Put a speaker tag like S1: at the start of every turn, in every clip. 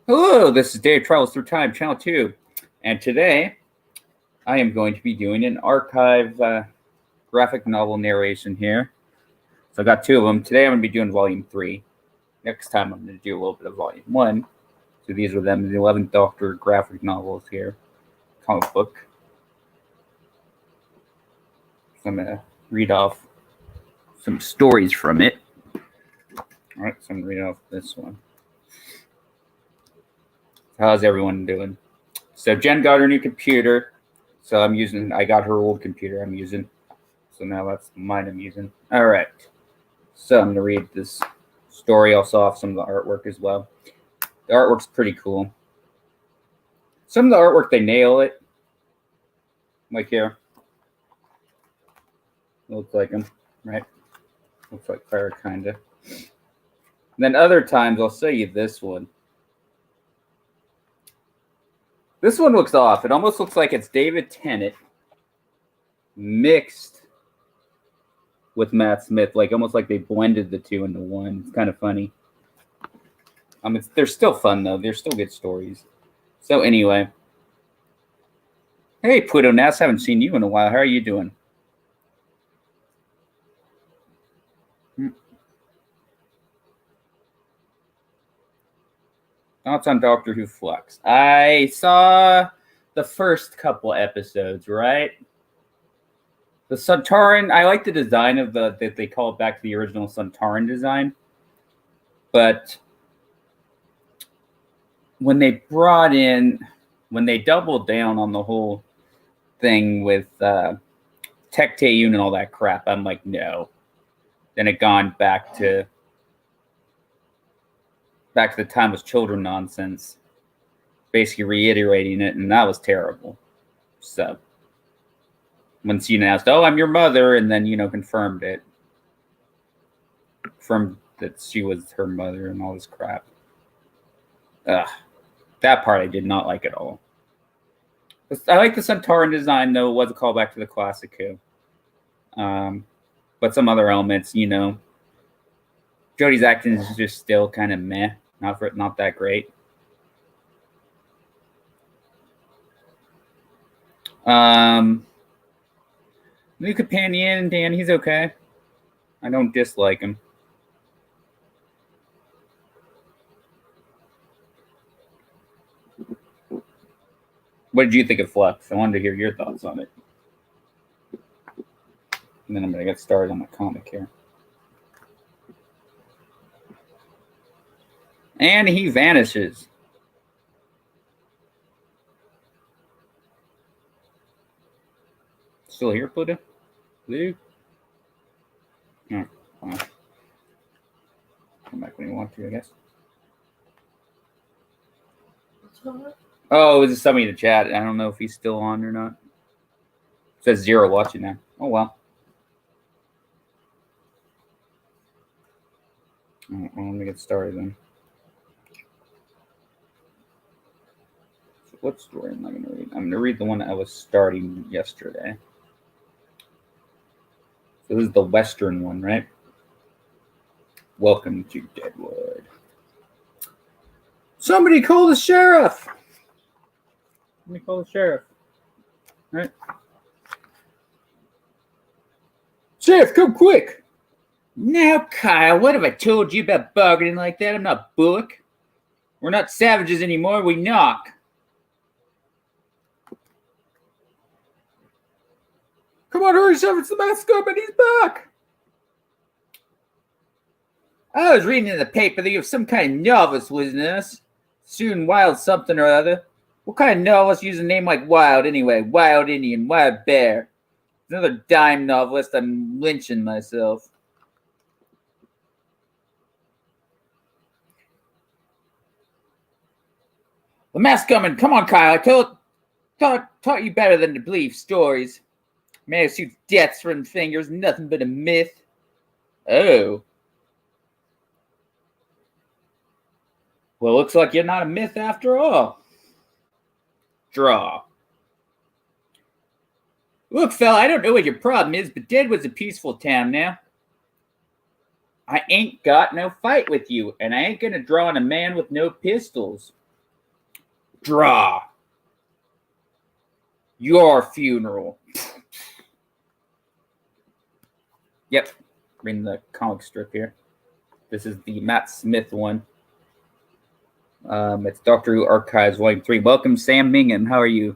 S1: Hello, this is Dave Travels Through Time, Channel 2, and today I am going to be doing an archive graphic novel narration here. So I got two of them. Today I'm going to be doing Volume 3. Next time I'm going to do a little bit of Volume 1. So these are them, the 11th Doctor graphic novels here, comic book. So I'm going to read off some stories from it. Alright, so I'm going to read off this one. How's everyone doing? So Jen got her new computer. So I got her old computer I'm using. So now that's mine I'm using. All right. So I'm going to read this story. Also off some of the artwork as well. The artwork's pretty cool. Some of the artwork, they nail it. Like here. Looks like them, right? Looks like fire, kind of. Then other times, I'll show you this one. This one looks off. It almost looks like it's David Tennant mixed with Matt Smith, like almost like they blended the two into one. It's kind of funny. They're still fun though. They're still good stories. So anyway, hey Pluto Nass, haven't seen you in a while. How are you doing? Thoughts on Doctor Who Flux? I saw the first couple episodes, right? The Sontaran, I like the design of that they call it back to the original Sontaran design. But when they doubled down on the whole thing with Tectayun and all that crap, I'm like, no. Then it gone back to the Timeless Children nonsense, basically reiterating it, and that was terrible. So when Cena asked, "Oh, I'm your mother," and then confirmed it, confirmed that she was her mother and all this crap. Ugh, that part I did not like at all. I like the Sontaran design, though. It was a callback to the classic Who. But some other elements, Jodie's acting is just still kind of meh. Not that great. New companion, Dan, he's okay. I don't dislike him. What did you think of Flux? I wanted to hear your thoughts on it. And then I'm going to get started on my comic here. And he vanishes. Still here, Pluto? Blue? Oh, fine. Come back when you want to, I guess.
S2: What's going on?
S1: Oh, it was just somebody in the chat. I don't know if he's still on or not. It says 0 watching now. Oh, well. Well, let me get started then. So what story am I going to read? I'm going to read the one I was starting yesterday. So this is the Western one, right? Welcome to Deadwood. Somebody call the sheriff! Let me call the sheriff. All right. Sheriff, come quick! Now, Kyle, what have I told you about bargaining like that? I'm not Bullock. We're not savages anymore, we knock. Come on, hurry, Sheriff, it's the masked gunman, he's back! I was reading in the paper that you have some kind of novelist listening to us. Soon Wild something or other. What kind of novelist uses a name like Wild anyway? Wild Indian, Wild Bear. Another dime novelist, I'm lynching myself. The masked gunman, come on, Kyle. I taught you better than to believe stories. Man who shoots deaths from fingers, nothing but a myth. Oh. Well, looks like you're not a myth after all. Draw. Look, fella, I don't know what your problem is, but Deadwood's a peaceful town now. I ain't got no fight with you, and I ain't gonna draw on a man with no pistols. Draw. Your funeral. Yep. Reading the comic strip here. This is the Matt Smith one. It's Doctor Who Archives Volume 3. Welcome, Sam Mingen. How are you?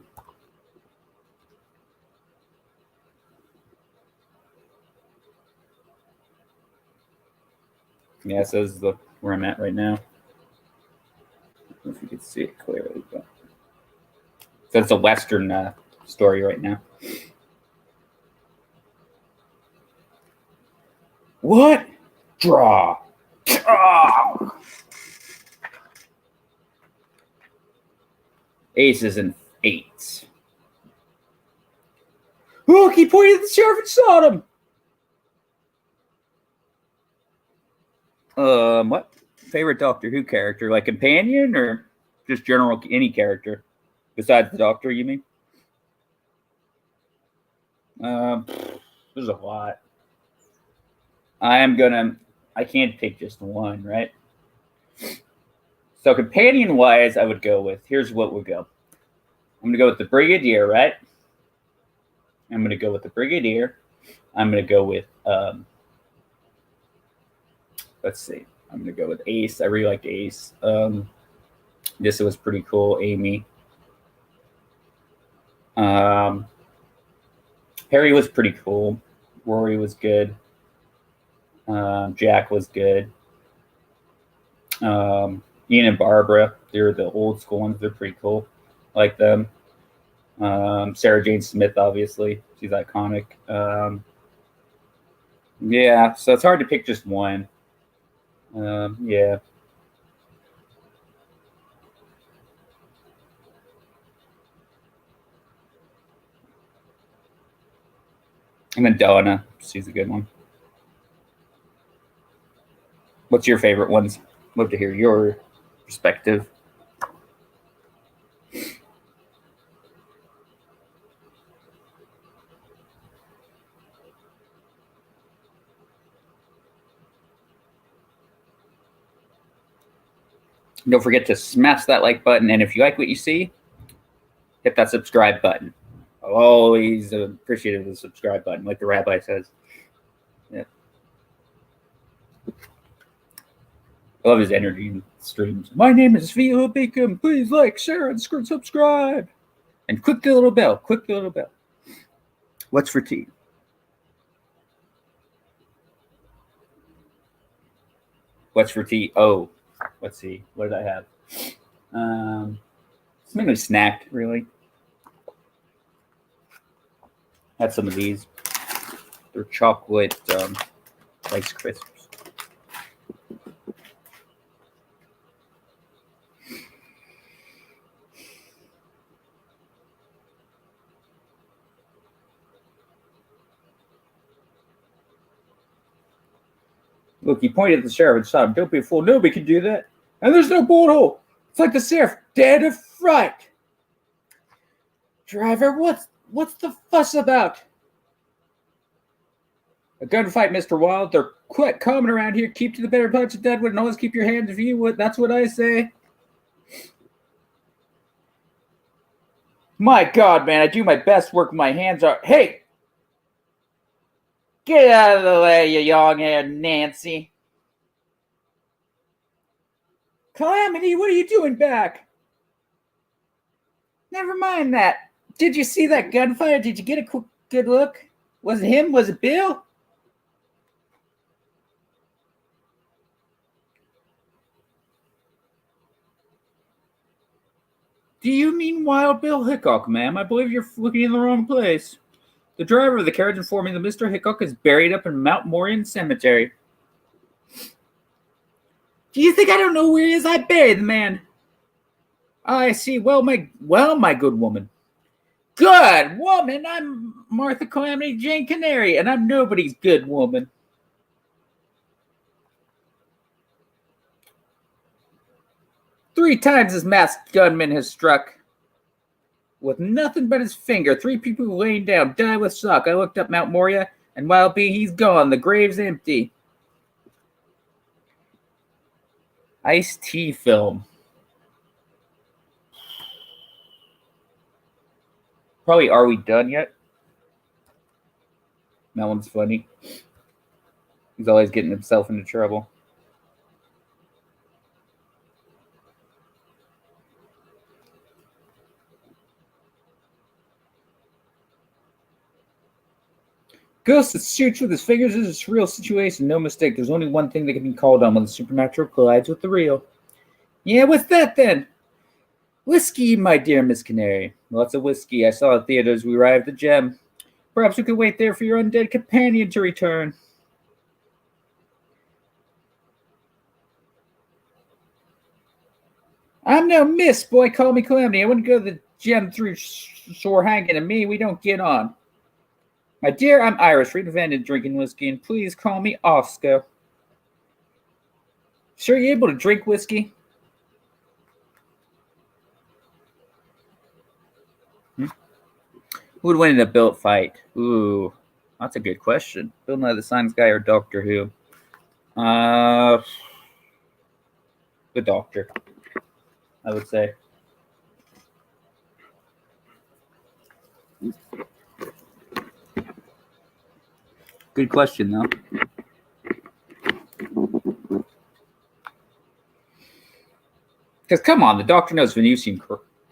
S1: Yeah, it says where I'm at right now. I don't know if you can see it clearly, but so it's a Western story right now. What? Draw. Draw. Aces and eights. Look, he pointed at the sheriff and shot him. What? Favorite Doctor Who character? Like companion or just general any character? Besides the Doctor, you mean? There's a lot. I can't pick just one, right? So companion-wise, I would go with, here's what we'll go. I'm going to go with the Brigadier, right? I'm going to go with the Brigadier. I'm going to go with, let's see. I'm going to go with Ace. I really liked Ace. This was pretty cool. Amy. Harry was pretty cool. Rory was good. Jack was good. Ian and Barbara, they're the old school ones. They're pretty cool. I like them. Sarah Jane Smith, obviously. She's iconic. Yeah, so it's hard to pick just one. Yeah. And then Donna, she's a good one. What's your favorite ones? Love to hear your perspective. Don't forget to smash that like button. And if you like what you see, hit that subscribe button. I'm always appreciative of the subscribe button, like the rabbi says. Yeah. I love his energy in streams. My name is Vio Beacom. Please like, share, and subscribe. And click the little bell. Click the little bell. What's for tea? What's for tea? Oh, let's see. What did I have? It's mainly snacked, really. Had some of these. They're chocolate Rice Crisps. Look, he pointed at the sheriff and shot him. Don't be a fool. Nobody can do that. And there's no bullet hole. It's like the sheriff dead of fright. Driver, what's the fuss about? A gunfight, Mr. Wild. They're quite common around here. Keep to the better parts of Deadwood and always keep your hands if you would. That's what I say. My God, man, I do my best work with my hands. Hey! Get out of the way, you long-haired Nancy. Calamity, what are you doing back? Never mind that. Did you see that gunfire? Did you get a good look? Was it him? Was it Bill? Do you mean Wild Bill Hickok, ma'am? I believe you're looking in the wrong place. The driver of the carriage informed me that Mr. Hickok is buried up in Mount Morion Cemetery. Do you think I don't know where he is? I buried the man. I see. Well, my good woman. Good woman? I'm Martha Calamity Jane Canary, and I'm nobody's good woman. Three times this masked gunman has struck. With nothing but his finger, 3 people laying down, die with shock. I looked up Mount Moria, and Wild B, he's gone. The grave's empty. Ice-T film. Probably, are we done yet? That one's funny. He's always getting himself into trouble. Ghost that shoots with his fingers is a surreal situation. No mistake. There's only one thing that can be called on when the supernatural collides with the real. Yeah, what's that then? Whiskey, my dear Miss Canary. Lots of whiskey. I saw at theaters. We arrived at Gem. Perhaps we could wait there for your undead companion to return. I'm no miss. Boy, call me Calamity. I wouldn't go to the Gem through sore hanging, and me, we don't get on. My dear, I'm Irish. Read invented drinking whiskey, and please call me Oscar. Sure, you able to drink whiskey? Who would win in a built fight? Ooh, that's a good question. Bill Nye the Science Guy or Doctor Who? The Doctor, I would say. Good question, though. Because, come on, the Doctor knows Venusian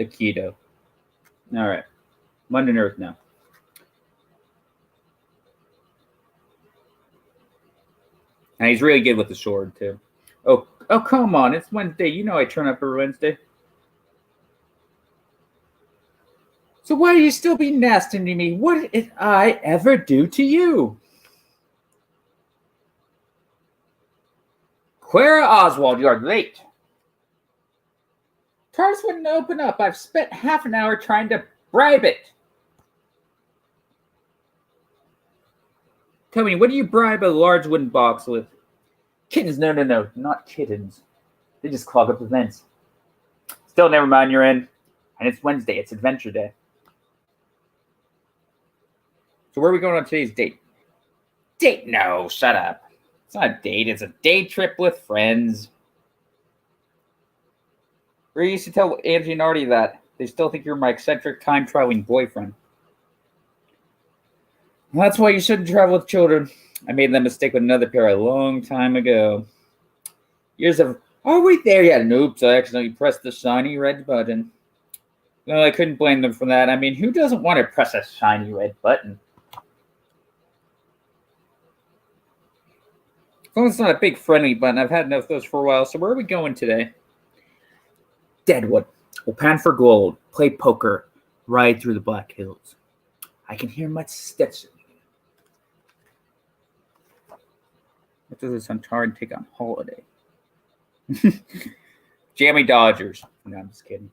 S1: Aikido. All right. London Earth now. And he's really good with the sword, too. Oh, come on. It's Wednesday. You know I turn up every Wednesday. So why do you still be nasty to me? What did I ever do to you? Clara Oswald, you are late. TARDIS wouldn't open up. I've spent half an hour trying to bribe it. Tell me, what do you bribe a large wooden box with? Kittens, no, not kittens. They just clog up the vents. Still, never mind, you're in. And it's Wednesday, it's Adventure Day. So where are we going on today's date? Date? No, shut up. It's not a date, it's a day trip with friends. We used to tell Angie and Artie that. They still think you're my eccentric time-traveling boyfriend. Well, that's why you shouldn't travel with children. I made that mistake with another pair a long time ago. Years of, are we there yet? And oops, I accidentally pressed the shiny red button. Well, I couldn't blame them for that. I mean, who doesn't want to press a shiny red button? As long as it's not a big friendly button, I've had enough of those for a while. So where are we going today? Deadwood. We'll pan for gold, play poker, ride through the Black Hills. I can hear my steps. What does the Centaurian take on holiday? Jammy Dodgers. No, I'm just kidding.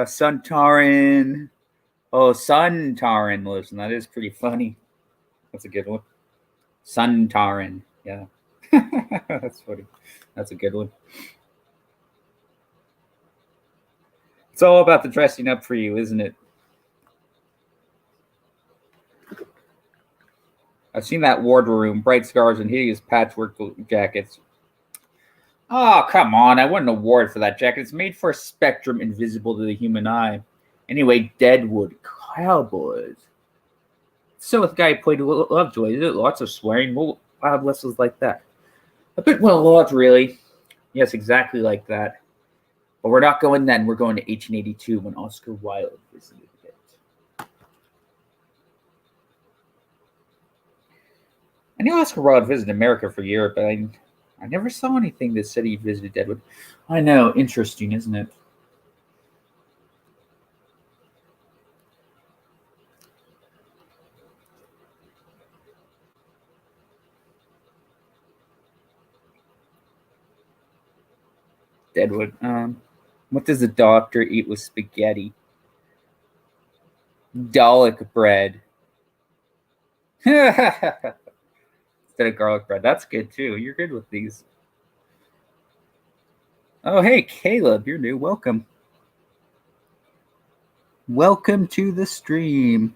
S1: Centaurian. Oh, Centaurian. Listen, that is pretty funny. That's a good one. Centaurian. Yeah. That's funny. That's a good one. It's all about the dressing up for you, isn't it? I've seen that wardroom, bright scarves and hideous patchwork jackets. Oh, come on. I won an award for that jacket. It's made for a spectrum invisible to the human eye. Anyway, Deadwood Cowboys. So with the guy who played Lovejoy, lots of swearing. We'll have lessons like that. A bit well, a lot, really. Yes, exactly like that. But we're not going then. We're going to 1882 when Oscar Wilde visited it. I knew Oscar Wilde visited America for Europe, but I never saw anything that said he visited Deadwood. I know. Interesting, isn't it? Deadwood. What does the Doctor eat with spaghetti? Dalek bread. Instead of garlic bread. That's good too. You're good with these. Oh, hey, Caleb, you're new. Welcome. Welcome to the stream.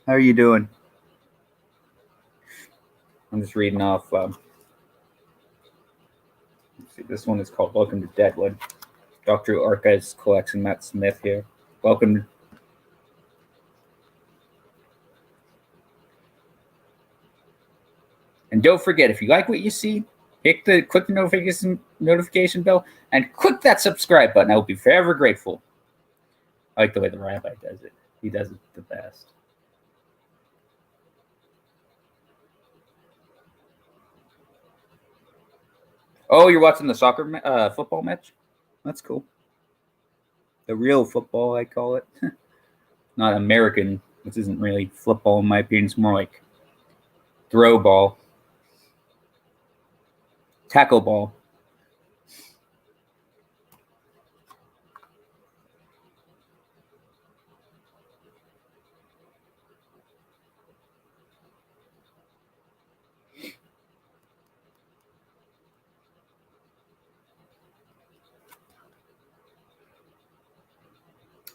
S1: How are you doing? I'm just reading off. Let's see, this one is called Welcome to Deadwood. Dr. Archives Collection, Matt Smith here. Welcome. And don't forget, if you like what you see, click the notification bell and click that subscribe button. I will be forever grateful. I like the way the rabbi does it. He does it the best. Oh, you're watching the football match? That's cool. The real football, I call it. Not American, which isn't really football in my opinion. It's more like throw ball. Tackle ball.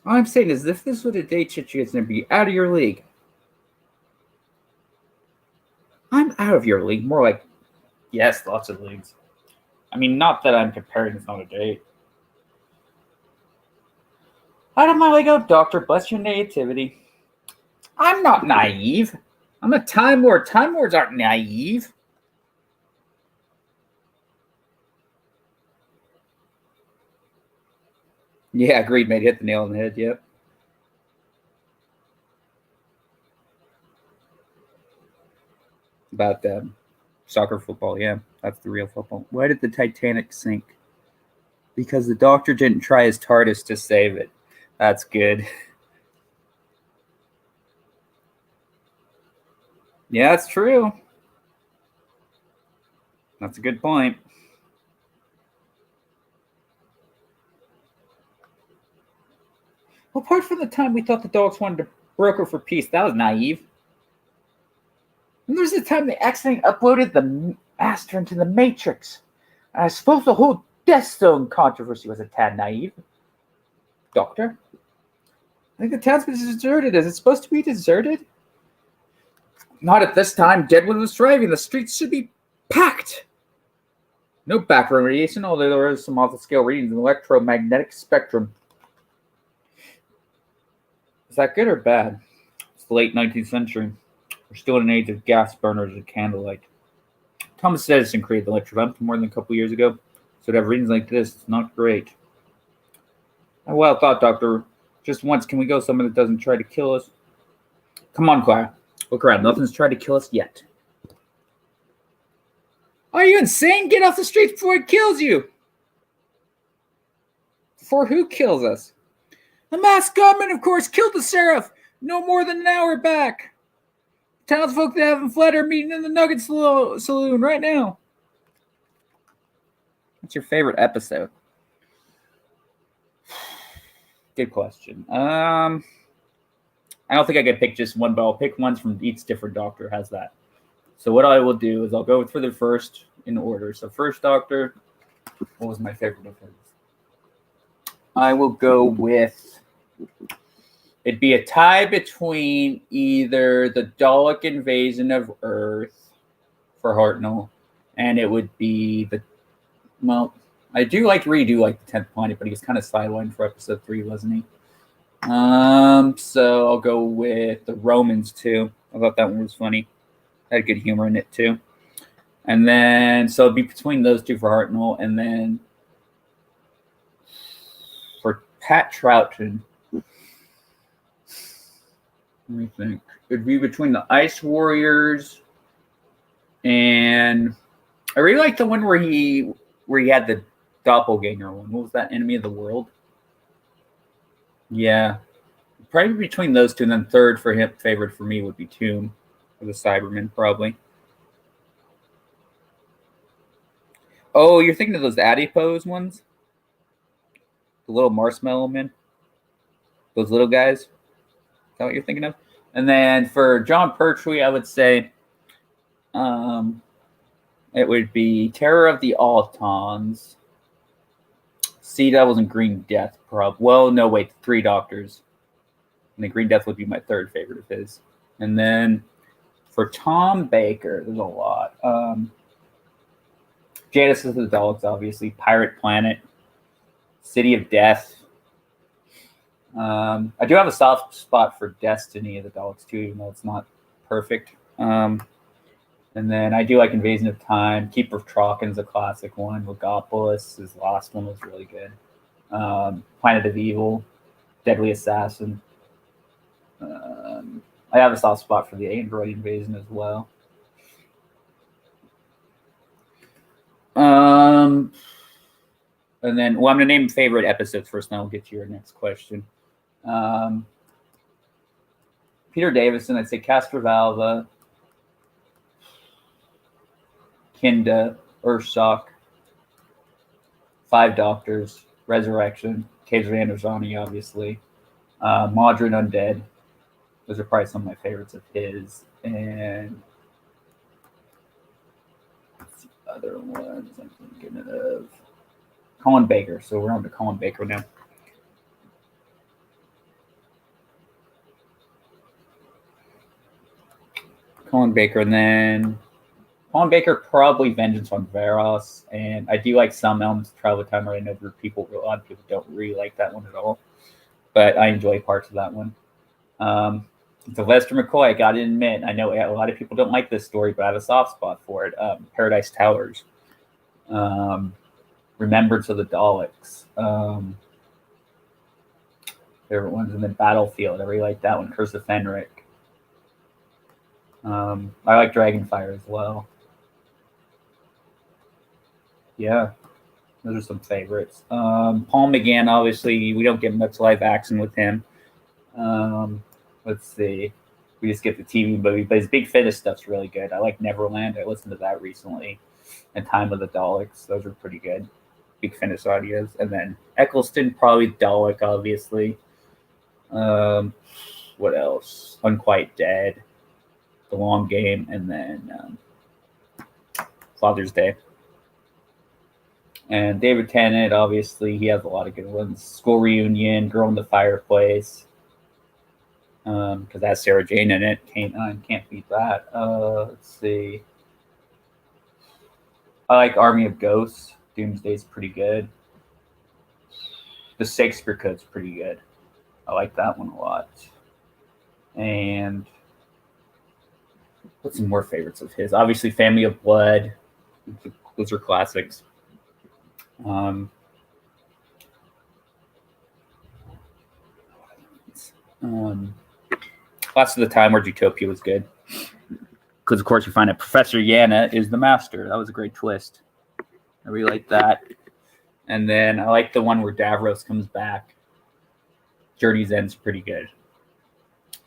S1: All I'm saying is, if this was a date shit, you guys going to be out of your league. I'm out of your league. More like, yes, lots of leagues. I mean, not that I'm comparing. It's not a date. Out of my Lego Doctor, bless your nativity. I'm not naive. I'm a Time Lord. Time Lords aren't naive. Yeah, agreed, mate. Hit the nail on the head, yep. About soccer football, yeah. That's the real football. Why did the Titanic sink? Because the Doctor didn't try his hardest to save it. That's good. Yeah, that's true. That's a good point. Well, apart from the time we thought the dogs wanted to broker for peace, that was naive. And there's the time they accidentally uploaded the Master into the Matrix. And I suppose the whole Death Stone controversy was a tad naive. Doctor? I think the town's been deserted. Is it supposed to be deserted? Not at this time. Deadwood was thriving. The streets should be packed. No background radiation, although there is some off-the-scale readings in the electromagnetic spectrum. Is that good or bad? It's the late 19th century. We're still in an age of gas burners and candlelight. Thomas Edison created the electric lamp more than a couple years ago, so to have readings like this, it's not great. A well thought, Doctor. Just once, can we go somewhere that doesn't try to kill us? Come on, Clara. Look around. Nothing's tried to kill us yet. Are you insane? Get off the streets before it kills you! Before who kills us? The masked gunman, of course, killed the sheriff no more than an hour back. Townsfolk that haven't fled are meeting in the Nugget Saloon right now. What's your favorite episode? Good question. I don't think I could pick just one, but I'll pick ones from each different Doctor. How's that? So what I will do is I'll go for the first in order. So first Doctor, what was my favorite of his? I will go with, it'd be a tie between either the Dalek invasion of Earth for Hartnell, and it would be I do like the 10th Planet, but he was kind of sidelined for episode 3, wasn't he? So I'll go with the Romans too. I thought that one was funny. Had good humor in it too. And then, so it'd be between those two for Hartnell, and then for Pat Troughton, let me think. It'd be between the Ice Warriors and I really like the one where he had the doppelganger one. What was that? Enemy of the World? Yeah. Probably between those two, and then third for him, favorite for me would be Tomb, or the Cybermen, probably. Oh, you're thinking of those adipose ones? The little marshmallow men? Those little guys? Is that what you're thinking of? And then for John Pertwee, I would say it would be Terror of the Autons, Sea Devils, and Green Death. Well, no, wait, 3 Doctors. And the Green Death would be my third favorite of his. And then For Tom Baker, there's a lot. Janice of the Daleks, obviously. Pirate Planet. City of Death. I do have a soft spot for Destiny of the Daleks too, even though it's not perfect. And then I do like Invasion of Time. Keeper of Traken's a classic one. Logopolis, his last one was really good. Planet of Evil. Deadly Assassin. I have a soft spot for the Android Invasion as well. And then, well, I'm going to name favorite episodes first, and then I'll get to your next question. Peter Davison, I'd say Castrovalva, Kinda, Urshok, Five Doctors, Resurrection, Cage of Androzani, obviously, Modern Undead. Those are probably some of my favorites of his. And what's the other ones I'm thinking of? Colin Baker. So we're on to Colin Baker now. Colin Baker, and then Colin Baker, probably Vengeance on Varos. And I do like some Elements of Travel Time, where I know a lot of people don't really like that one at all. But I enjoy parts of that one. Sylvester McCoy, I got to admit, I know a lot of people don't like this story, but I have a soft spot for it. Paradise Towers. Remembrance of the Daleks. Favorite ones, and then Battlefield. I really like that one. Curse of Fenric. I like Dragonfire as well. Yeah, those are some favorites. Paul McGann, obviously, we don't get much live action with him. Let's see. We just get the TV movie, but his Big Finish stuff's really good. I like Neverland. I listened to that recently. And Time of the Daleks. Those are pretty good. Big Finish audios. And then Eccleston, probably Dalek, obviously. What else? Unquiet Dead. The Long Game. And then Father's Day. And David Tennant, obviously, he has a lot of good ones. School Reunion, Girl in the Fireplace. Because that's Sarah Jane in it. Can't beat that. Let's see. I like Army of Ghosts. Doomsday's pretty good. The Shakespeare Code's pretty good. I like that one a lot. And what's some more favorites of his? Obviously, Family of Blood. Those are classics. Lots of the Time Where Utopia was good. Because, of course, you find out Professor Yana is the master. That was a great twist. I really like that. And then I like the one where Davros comes back. Journey's End's pretty good. And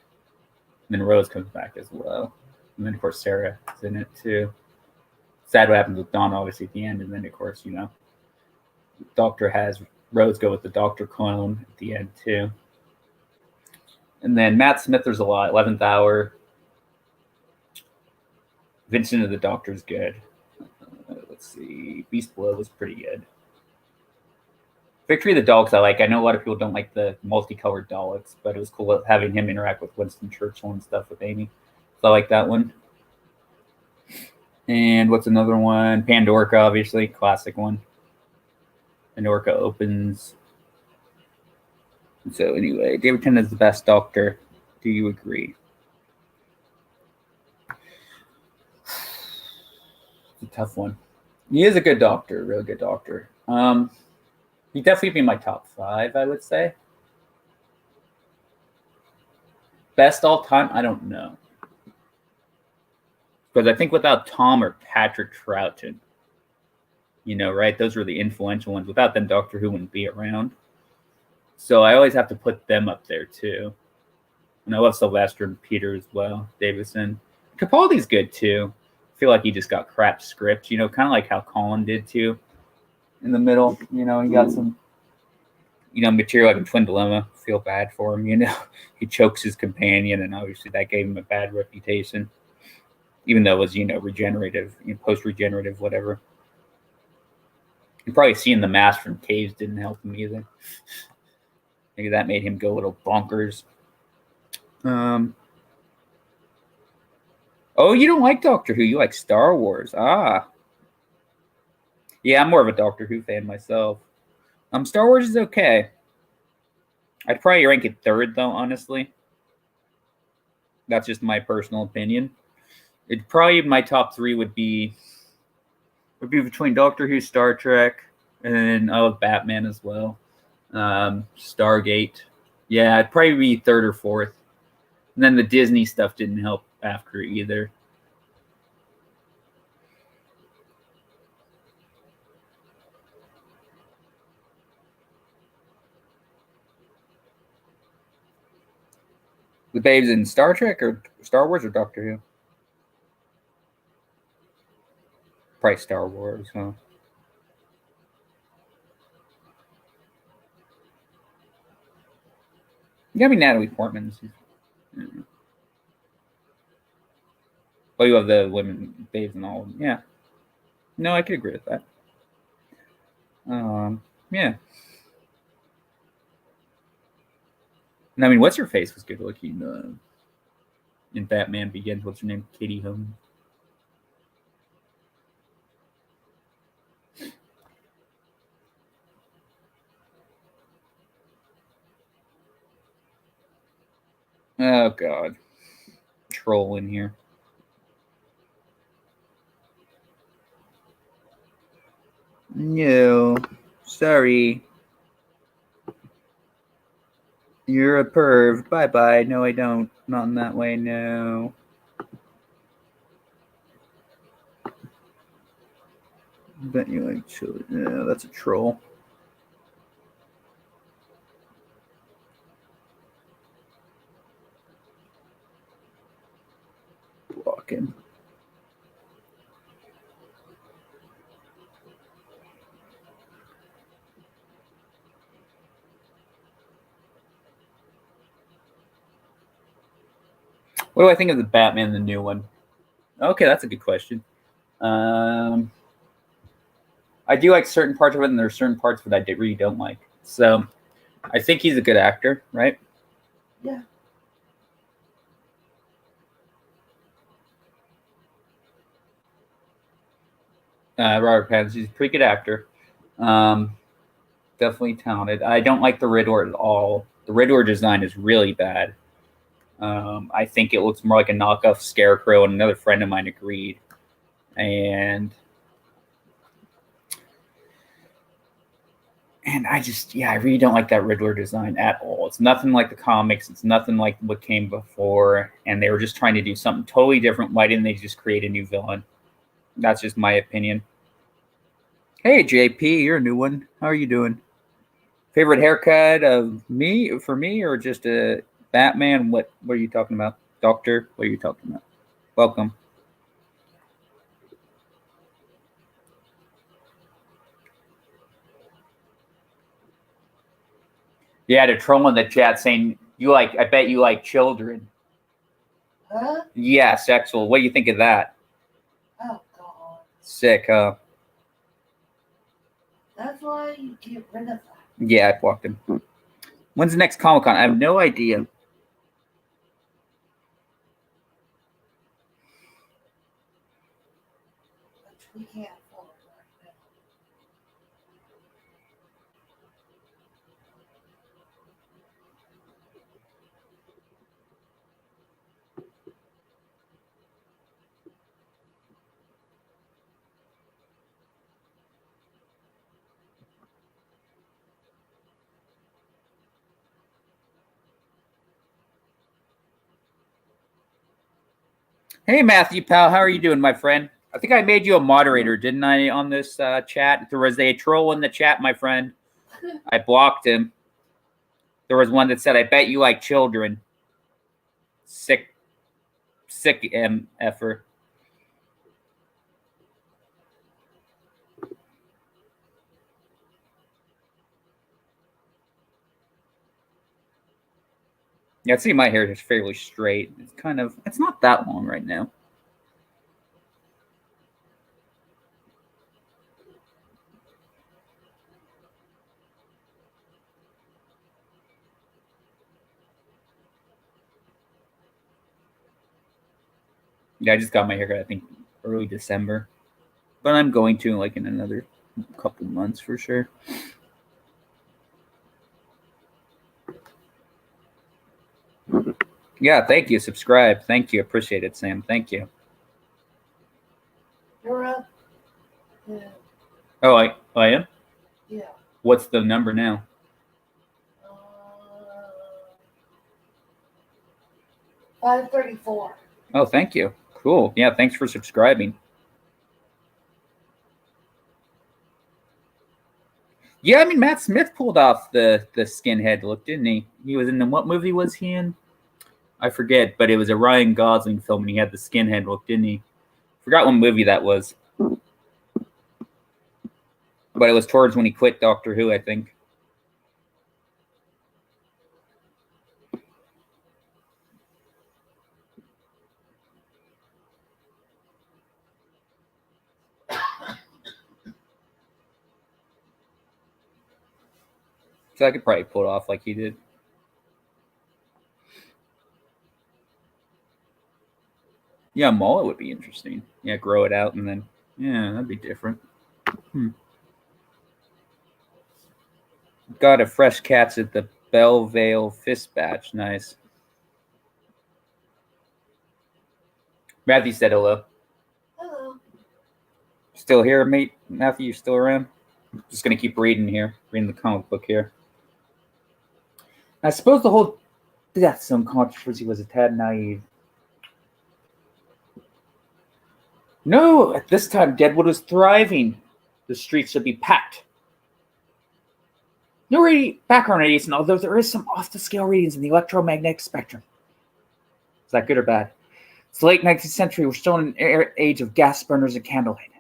S1: then Rose comes back as well. And then, of course, Sarah is in it, too. Sad what happens with Dawn, obviously, at the end. And then, of course, the Doctor has Rose go with the Doctor clone at the end, too. And then Matt Smith, there's a lot. 11th Hour. Vincent of the Doctor's good. Let's see. Beast Below was pretty good. Victory of the Daleks I like. I know a lot of people don't like the multicolored Daleks, but it was cool having him interact with Winston Churchill and stuff with Amy. So I like that one. And what's another one? Pandorica, obviously. Classic one. Pandorica opens. So anyway, David Tennant is the best Doctor. Do you agree? It's a tough one. He is a good Doctor, a really good Doctor. He'd definitely be in my top 5, I would say. Best all time? I don't know. Because I think without Tom or Patrick Troughton, right? Those were the influential ones. Without them, Doctor Who wouldn't be around. So I always have to put them up there, too. And I love Sylvester and Peter as well. Davison. Capaldi's good, too. I feel like he just got crap script, kind of like how Colin did, too. In the middle, he got some, material like in Twin Dilemma. Feel bad for him, He chokes his companion, and obviously that gave him a bad reputation. Even though it was, regenerative, post-regenerative, whatever. You probably seen The Mask from Caves didn't help him either. Maybe that made him go a little bonkers. Oh, you don't like Doctor Who. You like Star Wars. Ah. Yeah, I'm more of a Doctor Who fan myself. Star Wars is okay. I'd probably rank it third, though, honestly. That's just my personal opinion. It probably my top three would be between Doctor Who, Star Trek, and I love Batman as well. Stargate. Yeah, it'd probably be third or fourth. And then the Disney stuff didn't help after either. The babes in Star Trek or Star Wars or Doctor Who? Probably Star Wars, huh? You gotta be Natalie Portman. Oh, you have the women babes and all of them. Yeah. No, I could agree with that. Yeah. And I mean, what's her face was good looking in Batman Begins. What's her name? Katie Holmes. Oh God, troll in here. No, sorry. You're a perv. Bye bye. No, I don't. Not in that way. No. Bet you like chili. No, that's a troll. Blocking. What do I think of the Batman, the new one? Okay, that's a good question. I do like certain parts of it, and there are certain parts that I really don't like. So, I think he's a good actor, right?
S2: Yeah.
S1: Robert Pattinson, he's a pretty good actor. Definitely talented. I don't like the Riddler at all. The Riddler design is really bad. I think it looks more like a knockoff Scarecrow, and another friend of mine agreed. And I really don't like that Riddler design at all. It's nothing like the comics. It's nothing like what came before. And they were just trying to do something totally different. Why didn't they just create a new villain? That's just my opinion. Hey, JP, you're a new one. How are you doing? Favorite haircut of me, or just a Batman? What are you talking about? Doctor? What are you talking about? Welcome. Yeah, they're trolling the chat saying I bet you like children.
S2: Huh?
S1: Yeah, sexual. What do you think of that?
S2: Oh, God.
S1: Sick, huh?
S2: That's why you get rid of that.
S1: Yeah, I blocked him. When's the next Comic Con? I have no idea.
S2: Which we can't afford right now.
S1: Hey, Matthew Powell, how are you doing, my friend? I think I made you a moderator, didn't I, on this chat? There was a troll in the chat, my friend. I blocked him. There was one that said, I bet you like children. Sick effer. Yeah, see, my hair is fairly straight. It's not that long right now. Yeah, I just got my haircut, I think, early December. But I'm going to, like, in another couple months for sure. Yeah, thank you. Subscribe. Thank you. Appreciate it, Sam. Thank you.
S2: You're up. Yeah.
S1: Oh, I am?
S2: Yeah.
S1: What's the number now?
S2: 534.
S1: Oh, thank you. Cool. Yeah, thanks for subscribing. Yeah, I mean, Matt Smith pulled off the skinhead look, didn't he? He was in what movie was he in? I forget, but it was a Ryan Gosling film, and he had the skinhead look, didn't he? Forgot what movie that was. But it was towards when he quit Doctor Who, I think. So I could probably pull it off like he did. Yeah, mullet would be interesting. Yeah, grow it out and then, yeah, that'd be different. Got a fresh cats at the Bellevale Fist Batch. Nice. Matthew said hello.
S2: Hello.
S1: Still here, mate? Matthew, you still around? Just going to keep reading here. Reading the comic book here. I suppose the whole Death Zone controversy was a tad naive. No, at this time, Deadwood was thriving. The streets should be packed. No background radiation, although there is some off-the-scale readings in the electromagnetic spectrum. Is that good or bad? It's the late 19th century. We're still in an age of gas burners and candlelight.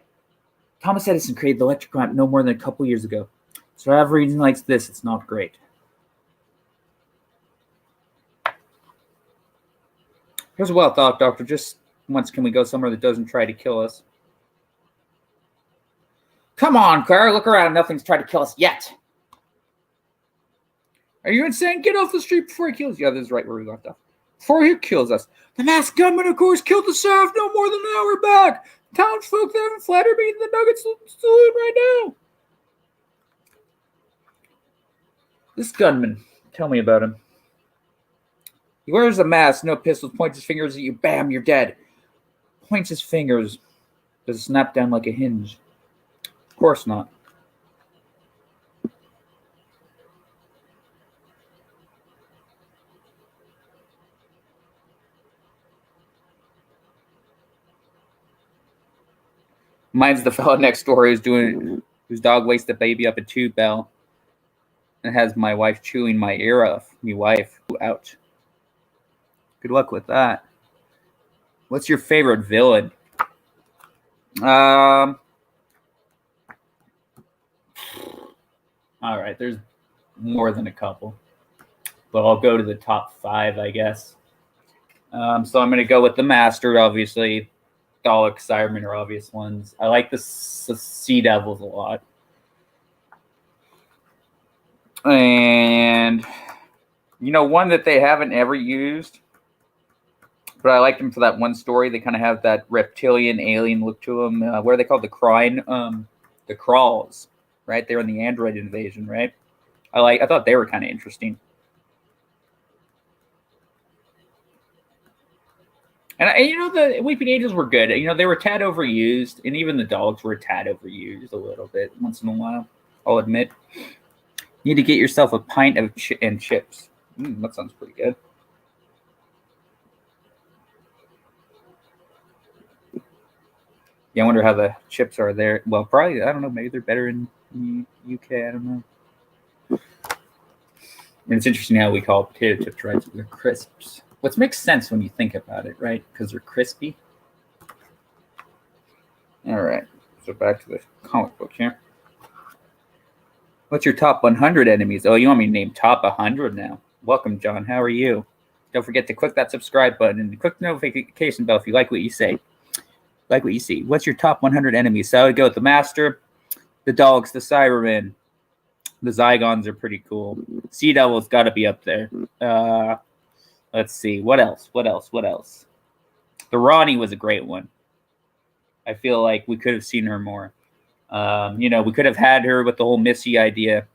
S1: Thomas Edison created the electric lamp no more than a couple years ago. So I have readings like this. It's not great. Here's a well thought, Doctor. Just once can we go somewhere that doesn't try to kill us? Come on, Claire. Look around. Nothing's tried to kill us yet. Are you insane? Get off the street before he kills you. Yeah, this is right where we left off. Before he kills us. The masked gunman, of course, killed the sheriff no more than an hour back. Townsfolk that haven't flattered me in the Nuggets saloon right now. This gunman. Tell me about him. He wears a mask, no pistols, points his fingers at you. Bam, you're dead. Points his fingers. Does it snap down like a hinge? Of course not. Mine's the fella next door whose dog wakes the baby up at 2 bell and has my wife chewing my ear off. Me wife. Ouch. Good luck with that. What's your favorite villain? All right, there's more than a couple, but I'll go to the top 5, I guess. So I'm going to go with the Master, obviously. Dalek, Cybermen are obvious ones. I like the Sea Devils a lot. And, one that they haven't ever used, but I like them for that one story. They kind of have that reptilian alien look to them. What are they called? The Crawls, right? They're in the android invasion, right? I thought they were kind of interesting. And the Weeping Angels were good. They were a tad overused, and even the Daleks were a tad overused a little bit once in a while. I'll admit. You need to get yourself a pint of and chips. That sounds pretty good. Yeah, I wonder how the chips are there. Well, probably, I don't know. Maybe they're better in the UK. I don't know. And it's interesting how we call potato chips, right? So they're crisps. Which makes sense when you think about it, right? Because they're crispy. All right. So back to the comic book here. What's your top 100 enemies? Oh, you want me to name top 100 now? Welcome, John. How are you? Don't forget to click that subscribe button and click the notification bell if you like what you say. Like what you see. What's your top 100 enemies? So I would go with the Master, the Daleks, the Cybermen. The Zygons are pretty cool. Sea Devil's got to be up there. Let's see. What else? The The Ronnie was a great one. I feel like we could have seen her more. We could have had her with the whole Missy idea.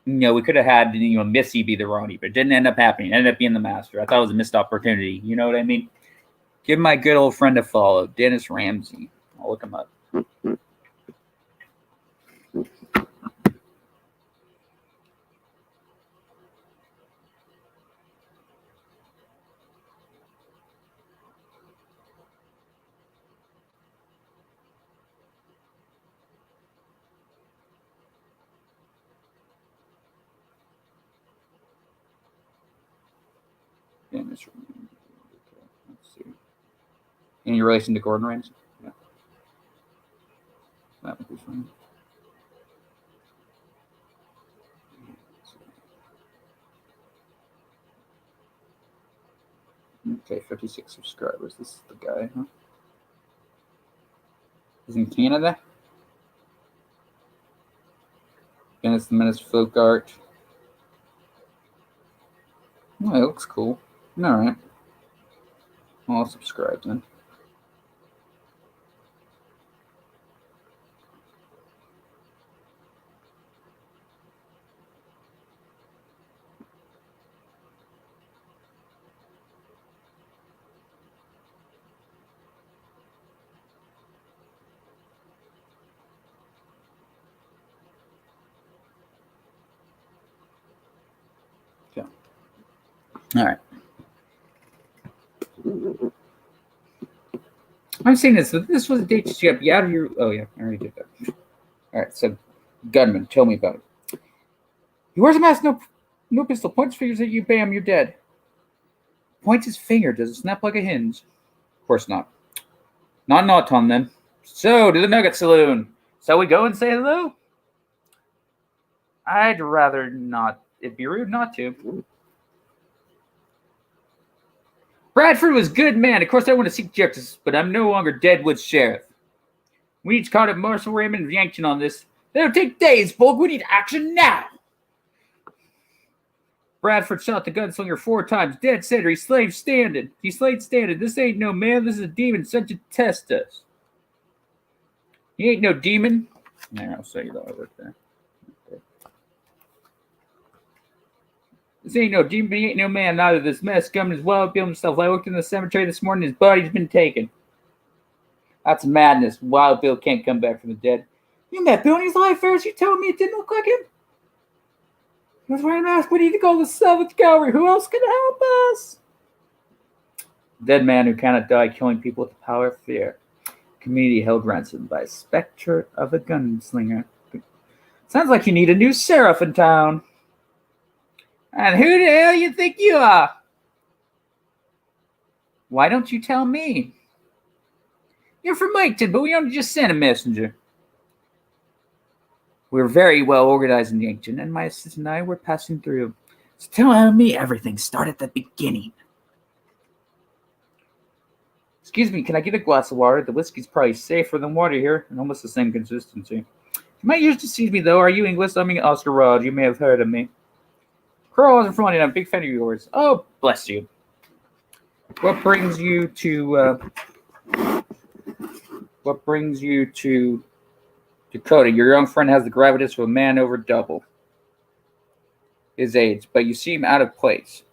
S1: We could have had Missy be the Ronnie, but it didn't end up happening. It ended up being the Master. I thought it was a missed opportunity. You know what I mean? Give my good old friend a follow, Dennis Ramsey. I'll look him up. Dennis Ramsey. Let's see. Any relation to Gordon Ramsay? Yeah. That would be fine. Okay, 56 subscribers. This is the guy, huh? He's in Canada. Dennis the Menace folk art. Oh, it looks cool. Alright. I'll subscribe then. Okay. Alright. I'm saying this. So this was a date to get you out of your. Oh, yeah. I already did that. Alright, so gunman, tell me about it. He wears a mask, no pistol. Points fingers at you, bam, you're dead. Points his finger. Does it snap like a hinge? Of course not. Not an auton then. So, to the Nugget Saloon. Shall we go and say hello? I'd rather not. It'd be rude not to. Bradford was good man. Of course, I want to seek justice, but I'm no longer Deadwood's sheriff. We need to call up Marshal Raymond and Yankton on this. That'll take days, Bulk. We need action now. Bradford shot the gunslinger 4 times. Dead center. He slayed standing. This ain't no man. This is a demon sent to test us. He ain't no demon. There, I'll show you that right there. Okay. This ain't no demon. He ain't no man. Neither this mess. Gunman is well built himself. I looked in the cemetery this morning. His body's been taken. That's madness. Wild Bill can't come back from the dead. You met Bill in his life affairs. You telling me it didn't look like him? He was wearing a mask. We need to go to the 7th Gallery. Who else can help us? Dead man who cannot die, killing people with the power of fear. Community held ransom by a specter of a gunslinger. Sounds like you need a new sheriff in town. And who the hell you think you are? Why don't you tell me? You're from Moncton, but we only just sent a messenger. We're very well organized in Yankton, and my assistant and I were passing through. So tell me everything. Start at the beginning. Excuse me, can I get a glass of water? The whiskey's probably safer than water here, and almost the same consistency. You might use to see me, though. Are you English? I'm Oscar Rod. You may have heard of me. Crow wasn't funny, and I'm a big fan of yours. Oh, bless you. What brings you to Dakota? Your young friend has the gravitas of a man over double his age, but you seem out of place.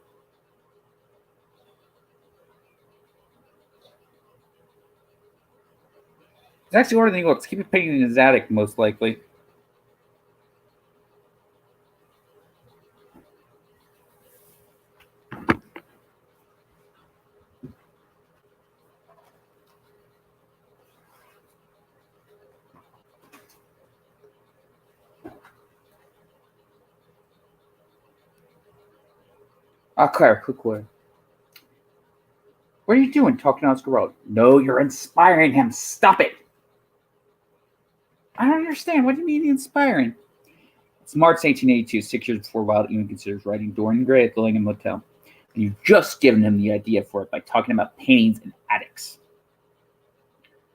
S1: It's actually order than he looks. Keep it painting in his attic, most likely. Claire, cookware. What are you doing talking to Oscar Road? No, you're inspiring him. Stop it. I don't understand. What do you mean inspiring? It's March 1882, 6 years before Wilde even considers writing Dorian Gray at the Langham Hotel. And you've just given him the idea for it by talking about paintings and attics.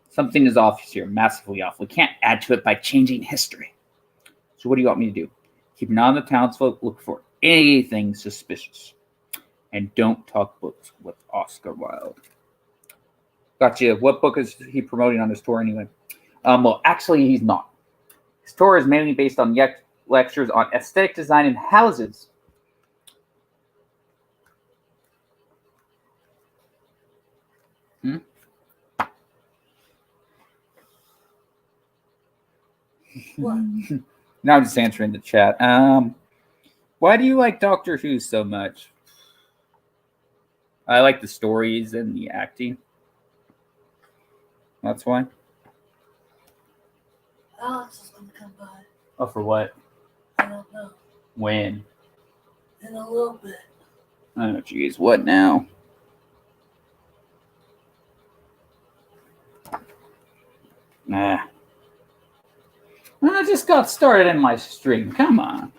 S1: Something is off here, massively off. We can't add to it by changing history. So what do you want me to do? Keep an eye on the townsfolk. Look for anything suspicious. And don't talk books with Oscar Wilde. Gotcha. What book is he promoting on his tour anyway? Well, actually, he's not. His tour is mainly based on lectures on aesthetic design in houses.
S2: What?
S1: Now I'm just answering the chat. Why do you like Doctor Who so much? I like the stories and the acting. That's why.
S2: Alex is gonna come by.
S1: Oh, for what?
S2: I don't know.
S1: When?
S2: In a little bit.
S1: Oh, geez. What now? Nah. Well, I just got started in my stream. Come on.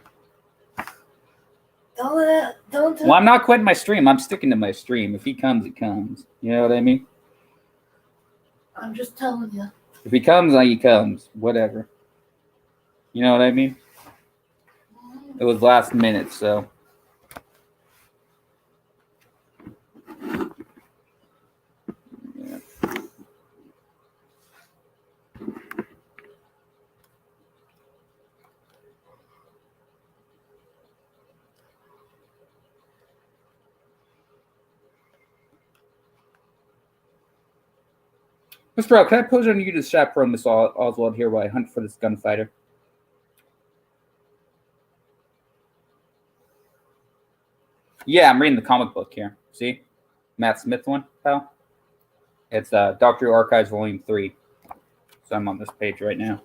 S2: Don't.
S1: Well, I'm not quitting my stream. I'm sticking to my stream. If he comes, he comes. You know what I mean?
S2: I'm just telling you.
S1: If he comes, he comes. Whatever. You know what I mean? It was last minute, so. Yeah. Mr. Brown, can I pose on you to chaperone Miss Oswald here while I hunt for this gunfighter? Yeah, I'm reading the comic book here. See? Matt Smith one, pal. It's Doctor Who Archives Volume 3. So I'm on this page right now.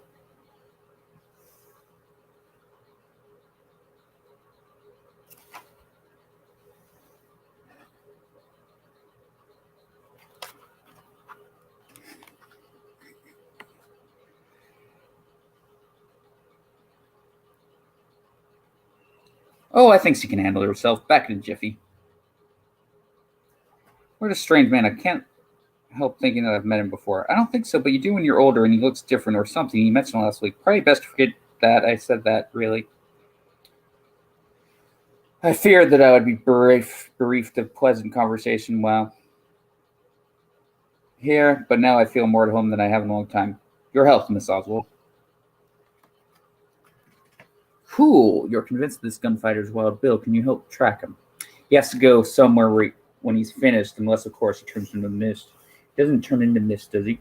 S1: Oh, I think she can handle herself. Back in a jiffy. What a strange man. I can't help thinking that I've met him before. I don't think so, but you do when you're older and he looks different or something. You mentioned last week. Probably best to forget that I said that, really. I feared that I would be bereaved of pleasant conversation while here, but now I feel more at home than I have in a long time. Your health, Miss Oswald. Cool. You're convinced this gunfighter's Wild Bill. Can you help track him? He has to go somewhere when he's finished, unless, of course, he turns into mist. He doesn't turn into mist, does he?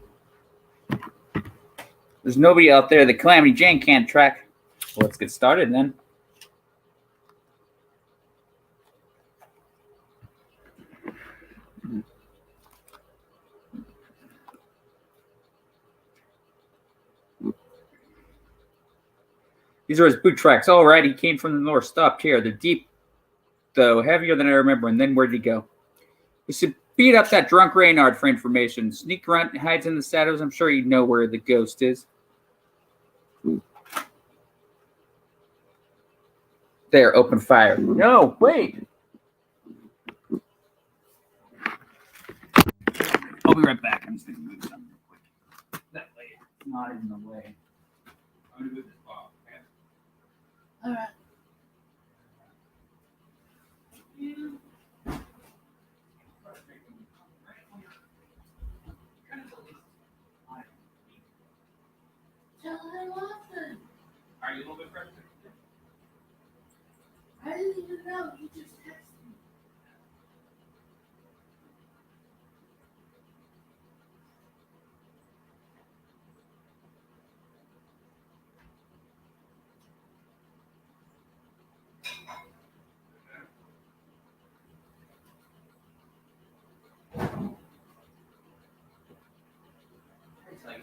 S1: There's nobody out there that Calamity Jane can't track. Well, let's get started then. These are his boot tracks. All right, he came from the north, stopped here. They're deep, though, heavier than I remember. And then where'd he go? We should beat up that drunk Reynard for information. Sneak around, hides in the shadows. I'm sure you know where the ghost is. There, open fire. No, wait. I'll be right back. I'm just going to move something real quick. That way it's not in the way. I'm going to move this box. Okay?
S2: All right. Tell her nothing.
S1: Are you a little bit frustrated?
S2: I didn't even know. You just texted me.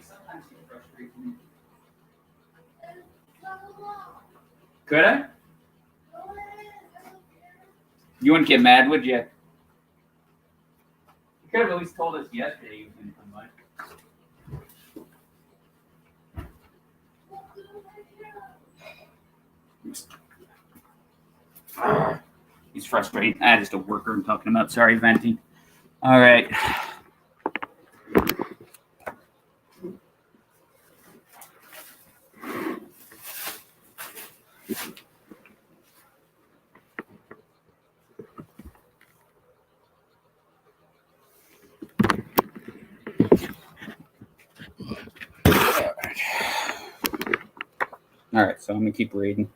S1: Sometimes you frustrate me.
S2: Go along.
S1: Could I?
S2: Go ahead. I don't care.
S1: You wouldn't get mad, would you? You could have at least told us yesterday you were going to come by.
S2: Well, go right here.
S1: He's frustrated. Just a worker I'm talking about. Sorry, venting. All right. Alright, so I'm going to keep reading.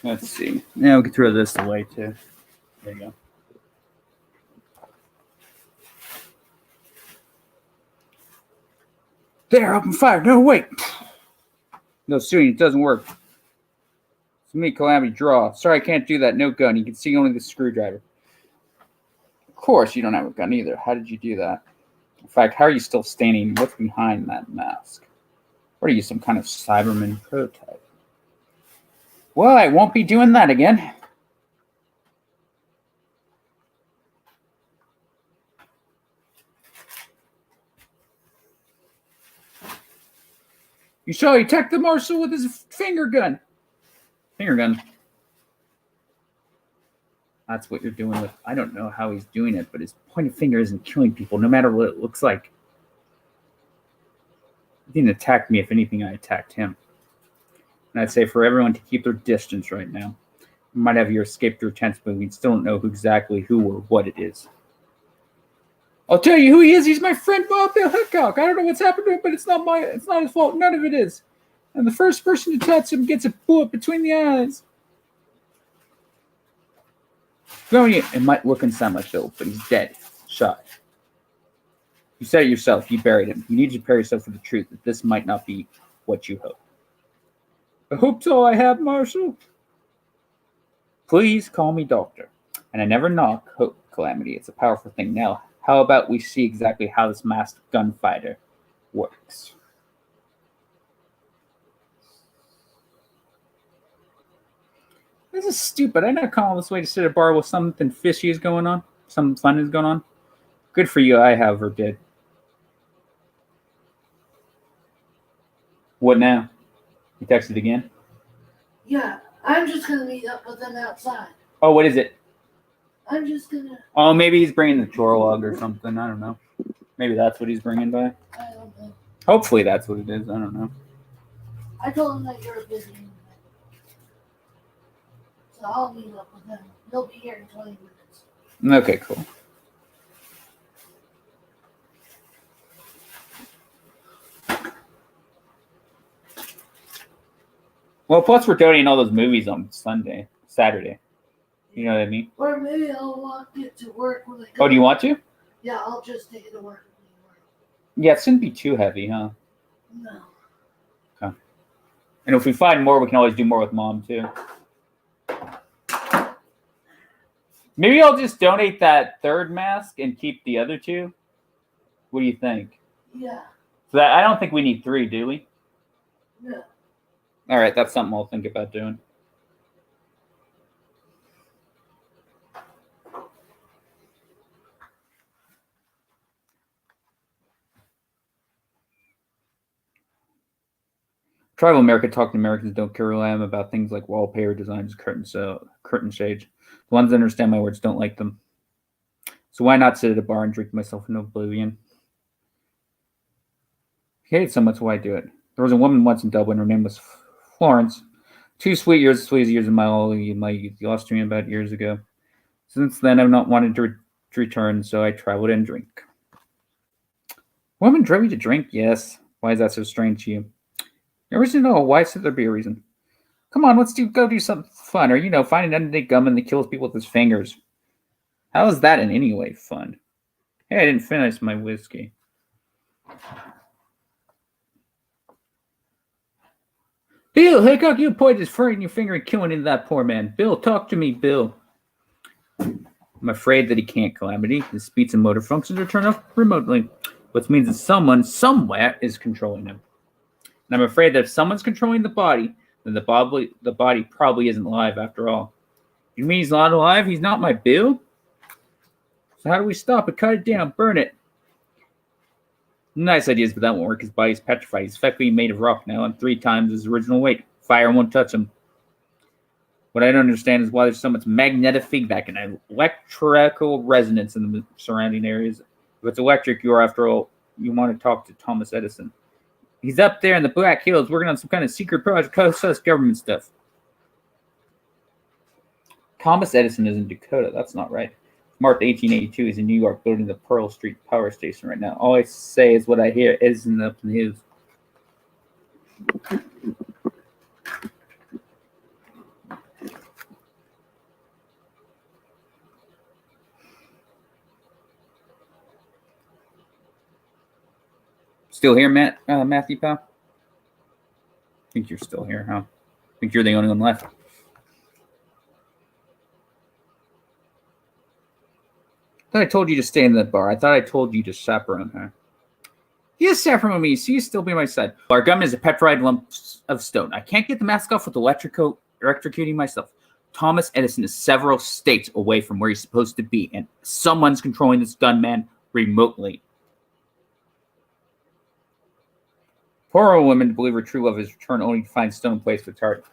S1: Let's see. Now we can throw this away too. There you go. There, open fire. No, wait. No, shooting. It doesn't work. It's me, Calamity. Draw. Sorry, I can't do that. No gun. You can see only the screwdriver. Of course, you don't have a gun either. How did you do that? In fact, how are you still standing? What's behind that mask? What are you, some kind of Cyberman prototype? Well, I won't be doing that again. You saw he attacked the marshal with his finger gun. Finger gun. That's what you're doing with... I don't know how he's doing it, but his pointed finger isn't killing people, no matter what it looks like. He didn't attack me. If anything, I attacked him. And I'd say for everyone to keep their distance right now. You might have your escape your attempts, but we still don't know exactly who or what it is. I'll tell you who he is. He's my friend Bob Bill Hickok. I don't know what's happened to him, but it's not his fault. None of it is. And the first person to touch him gets a bullet between the eyes. It might look and sound like Bill, but he's dead. Shot. You said it yourself. You buried him. You need to prepare yourself for the truth that this might not be what you hope. I hope's all I have, Marshal. Please call me Doctor. And I never knock hope, Calamity. It's a powerful thing. Now, how about we see exactly how this masked gunfighter works? This is stupid. I'm not calling this way to sit at a bar while something fishy is going on. Something fun is going on. Good for you, I have or did. What now? You texted again?
S2: Yeah, I'm just gonna meet up with them outside.
S1: Oh, what is it?
S2: I'm just gonna...
S1: Oh, maybe he's bringing the chore log or something. I don't know. Maybe that's what he's bringing by.
S2: I don't know.
S1: Hopefully that's what it is. I don't know.
S2: I told him that you're busy. So I'll meet up with him. He'll be here in 20 minutes.
S1: Okay, cool. Well, plus we're donating all those movies on Saturday. You know what I mean?
S2: Or maybe I'll walk it to work when I
S1: Oh,
S2: go.
S1: do you want to?
S2: Yeah, I'll just take it to work.
S1: Yeah, it shouldn't be too heavy, huh?
S2: No.
S1: Okay. And if we find more, we can always do more with Mom, too. Maybe I'll just donate that third mask and keep the other two. What do you think?
S2: Yeah.
S1: So I don't think we need 3, do we?
S2: No.
S1: All right, that's something I'll think about doing. Tribal America talking Americans don't care who I am about things like wallpaper designs, curtain shades. The ones that understand my words don't like them. So why not sit at a bar and drink myself into oblivion? I hate it so much, why do it? There was a woman once in Dublin. Her name was Florence. 2 sweet years, the sweetest years of my youth. You lost me about years ago. Since then, I've not wanted to return, so I traveled and drink. Women drove you to drink? Yes. Why is that so strange to you? You ever know why should there be a reason? Come on, let's go do something fun. Or, find an undead gunman that kills people with his fingers. How is that in any way fun? Hey, I didn't finish my whiskey. Bill, Hickok, you point his fur in your finger and killing into that poor man. Bill, talk to me, Bill. I'm afraid that he can't, Calamity. His speech and motor functions are turned off remotely, which means that someone somewhere is controlling him. And I'm afraid that if someone's controlling the body, then the body probably isn't alive after all. You mean he's not alive? He's not my Bill? So how do we stop it? Cut it down. Burn it. Nice ideas, but that won't work. His body's petrified. He's effectively made of rock now and 3 times his original weight. Fire won't touch him. What I don't understand is why there's so much magnetic feedback and electrical resonance in the surrounding areas. If it's electric, you are, after all, you want to talk to Thomas Edison. He's up there in the Black Hills working on some kind of secret project, close government stuff. Thomas Edison is in Dakota. That's not right. March 1882. He's in New York building the Pearl Street Power Station right now. All I say is what I hear. Edison up in his. Still here, Matthew, pal? I think you're still here, huh? I think you're the only one left. I thought I told you to stay in the bar. I thought I told you to chaperone her. He is chaperone me, so you still be my side. Our gunman is a petrified lump of stone. I can't get the mask off with electrocuting myself. Thomas Edison is several states away from where he's supposed to be, and someone's controlling this gunman remotely. Poor old woman to believe her true love is returned only to find stone placed with its heart.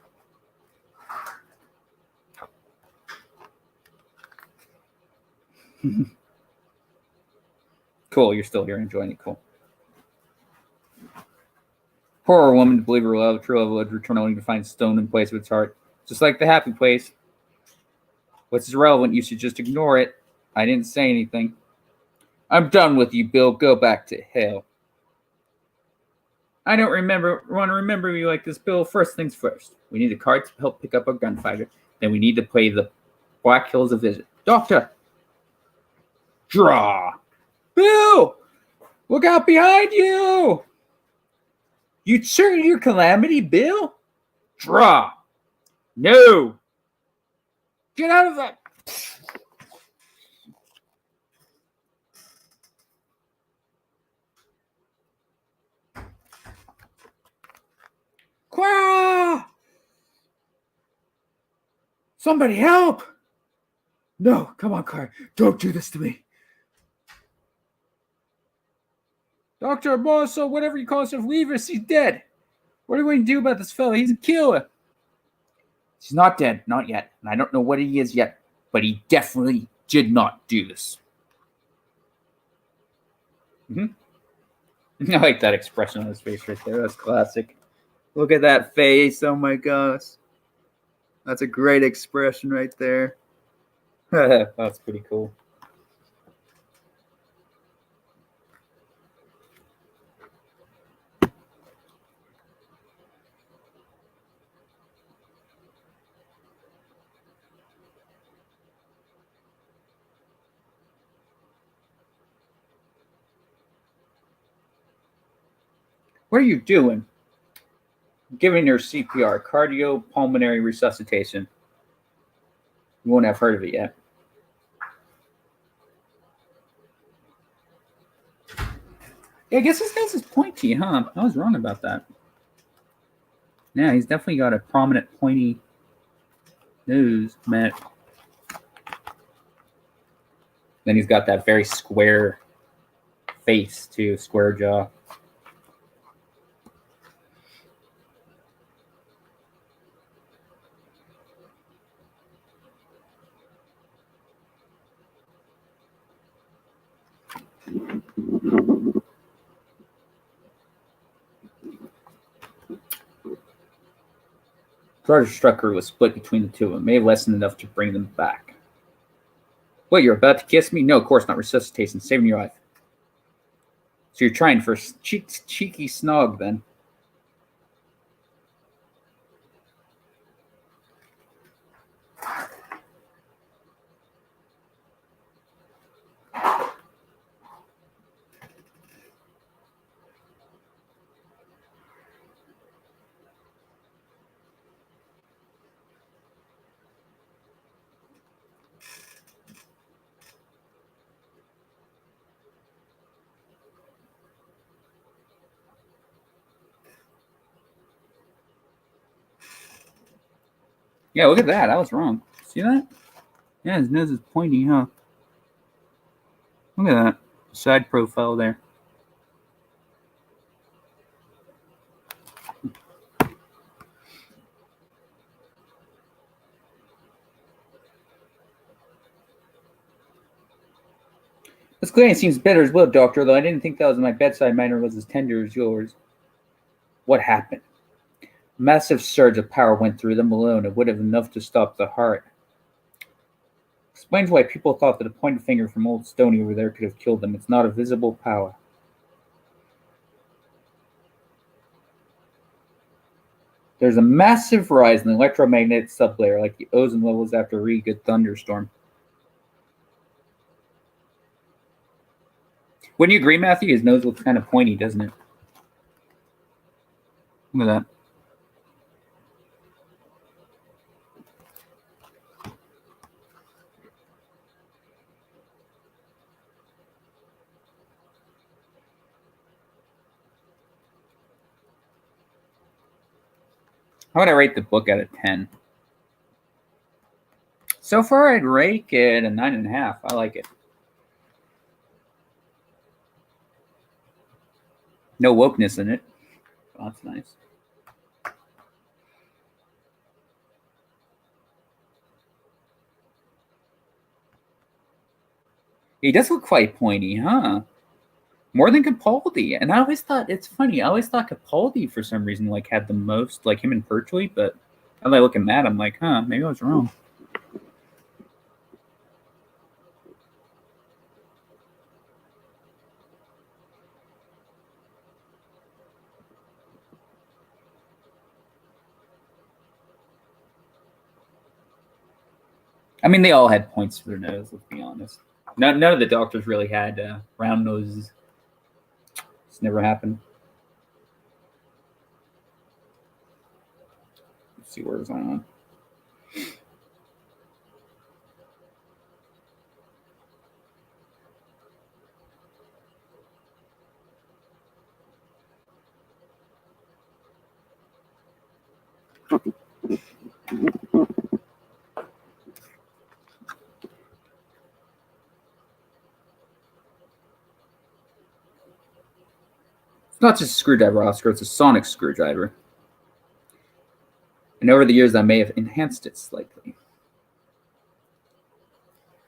S1: Cool, you're still here enjoying it. Cool. Poor woman to believe her love, true love would return only to find stone in place of its heart. Just like the happy place. What's irrelevant, you should just ignore it. I didn't say anything. I'm done with you, Bill. Go back to hell. I don't want to remember you like this, Bill. First things first. We need a card to help pick up our gunfighter. Then we need to pay the Black Hills a visit. Doctor! Draw! Bill! Look out behind you! You triggered your calamity, Bill? Draw! No! Get out of that! Clara! Somebody help! No, come on, Clara. Don't do this to me. Dr. Bosso, whatever you call yourself, leave us. He's dead. What are we going to do about this fella? He's a killer. He's not dead. Not yet. And I don't know what he is yet. But he definitely did not do this. I like that expression on his face right there. That's classic. Look at that face. Oh my gosh. That's a great expression right there. That's pretty cool. What are you doing? Giving her CPR, cardiopulmonary resuscitation. You won't have heard of it yet. Yeah, I guess his nose is pointy, huh? I was wrong about that. Yeah, he's definitely got a prominent pointy nose, Matt. Then he's got that very square face, too, square jaw. Roger Strucker was split between the two of them. May have lessened enough to bring them back. What, you're about to kiss me? No, of course not. Resuscitation, saving your life. So you're trying for a cheeky snog, then. Yeah, look at that. I was wrong. See that? Yeah, his nose is pointy, huh? Look at that. Side profile there. This cleaning seems better as well, Doctor, though I didn't think that was my bedside manner was as tender as yours. What happened? A massive surge of power went through them alone. It would have been enough to stop the heart. Explains why people thought that a pointed finger from old Stoney over there could have killed them. It's not a visible power. There's a massive rise in the electromagnetic sublayer, like the ozone levels after a really good thunderstorm. Wouldn't you agree, Matthew? His nose looks kind of pointy, doesn't it? Look at that. How would I rate the book out of 10? So far, I'd rate it a 9.5. I like it. No wokeness in it. Oh, that's nice. He does look quite pointy, huh? More than Capaldi. And I always thought, it's funny, I always thought Capaldi, for some reason, like, had the most, like, him and Pertwee, but as I look at that, I'm like, huh, maybe I was wrong. I mean, they all had points to their nose, let's be honest. None of the doctors really had round noses. It's never happened. Let's see where was I on. It's not just a screwdriver, Oscar, it's a sonic screwdriver. And over the years, I may have enhanced it slightly.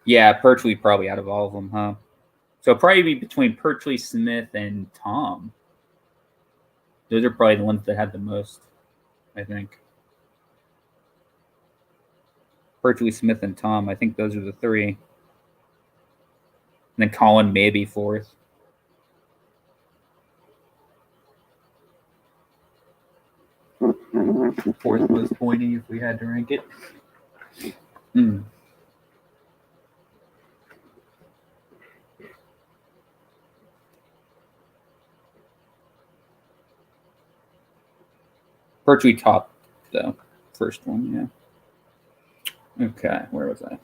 S1: Yeah, Pertwee probably out of all of them, huh? So probably be between Pertwee, Smith, and Tom. Those are probably the ones that had the most, I think. Pertwee, Smith, and Tom. I think those are the three. And then Colin maybe fourth. Fourth most pointy if we had to rank it. Pertwee top, though. First one, yeah. Okay, where was I?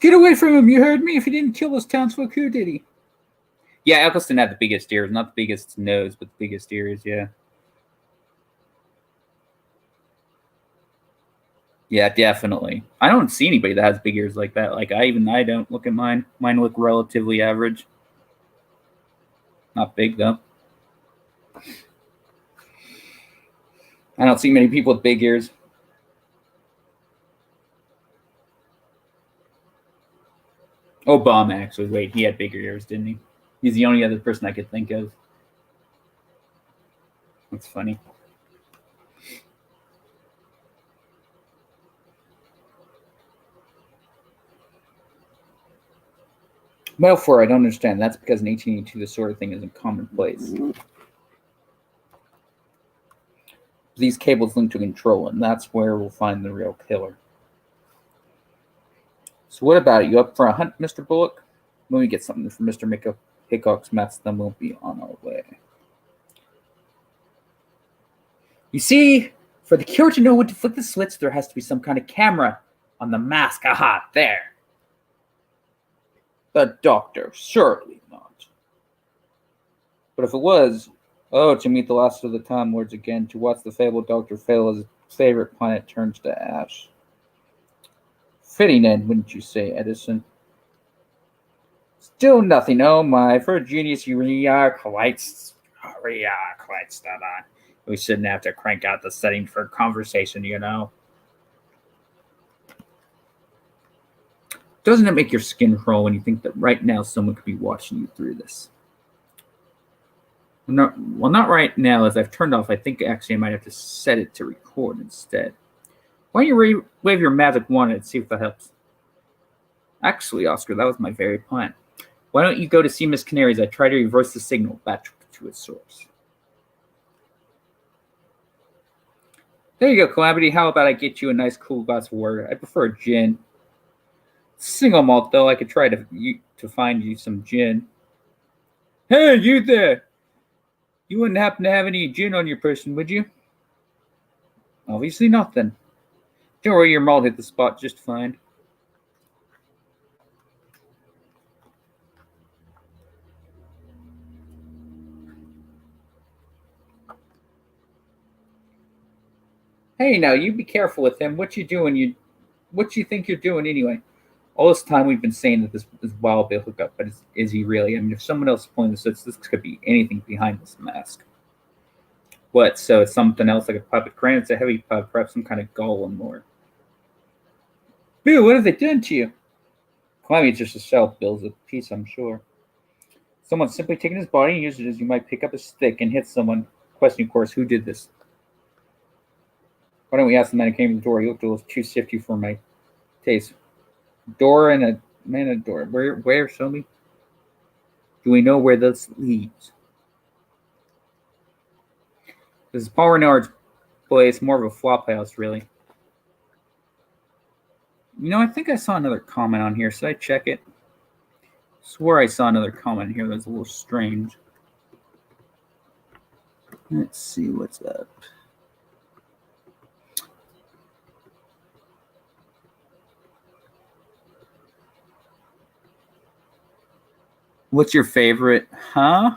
S1: Get away from him, you heard me? If he didn't kill those townsfolk, who did he? Yeah, Eccleston had the biggest ears. Not the biggest nose, but the biggest ears, yeah. Yeah, definitely. I don't see anybody that has big ears like that. Like, I don't look at mine. Mine look relatively average. Not big, though. I don't see many people with big ears. Obama, actually. Wait, he had bigger ears, didn't he? He's the only other person I could think of. That's funny. Metaphor, I don't understand. That's because in 1882, this sort of thing isn't commonplace. These cables link to control, and that's where we'll find the real killer. So what about it? You up for a hunt, Mr. Bullock? When we get something from Mr. Hickok's mess, then we'll be on our way. You see, for the cure to know when to flick the switch, there has to be some kind of camera on the mask. Aha, there. The doctor, surely not. But if it was, to meet the last of the Time Lords again, to watch the fabled doctor fail as his favorite planet turns to ash. Fitting end, wouldn't you say, Edison? Still nothing, oh my. For a genius, you are quite stubborn. We shouldn't have to crank out the setting for conversation, you know. Doesn't it make your skin crawl when you think that right now someone could be watching you through this? Not right now, as I've turned off. I think actually I might have to set it to record instead. Why don't you wave your magic wand and see if that helps? Actually, Oscar, that was my very plan. Why don't you go to see Miss Canary as I try to reverse the signal back to its source? There you go, Calamity. How about I get you a nice cool glass of water? I prefer gin. Single malt, though. I could try to find you some gin. Hey, you there! You wouldn't happen to have any gin on your person, would you? Obviously not, then. Don't worry, your malt hit the spot just fine. Hey, now, you be careful with him. What you doing? What you think you're doing anyway? All this time we've been saying that this is Wild Bill hookup, but is he really? I mean, if someone else is pulling this could be anything behind this mask. What? So it's something else like a puppet? Granted, it's a heavy puppet, perhaps some kind of golem or... Bill, what have they done to you? Climbing just a shell, Bill's a piece, I'm sure. Someone's simply taken his body and used it as you might pick up a stick and hit someone. Question, of course, who did this? Why don't we ask the man who came to the door? He looked a little too sifty for my taste. Door and a man at a door. Where, show me? Do we know where this leads? This is Paul Renard's place, more of a flop house, really. You know, I think I saw another comment on here. Should I check it? Swore I saw another comment here that was a little strange. Let's see what's up. What's your favorite? Huh?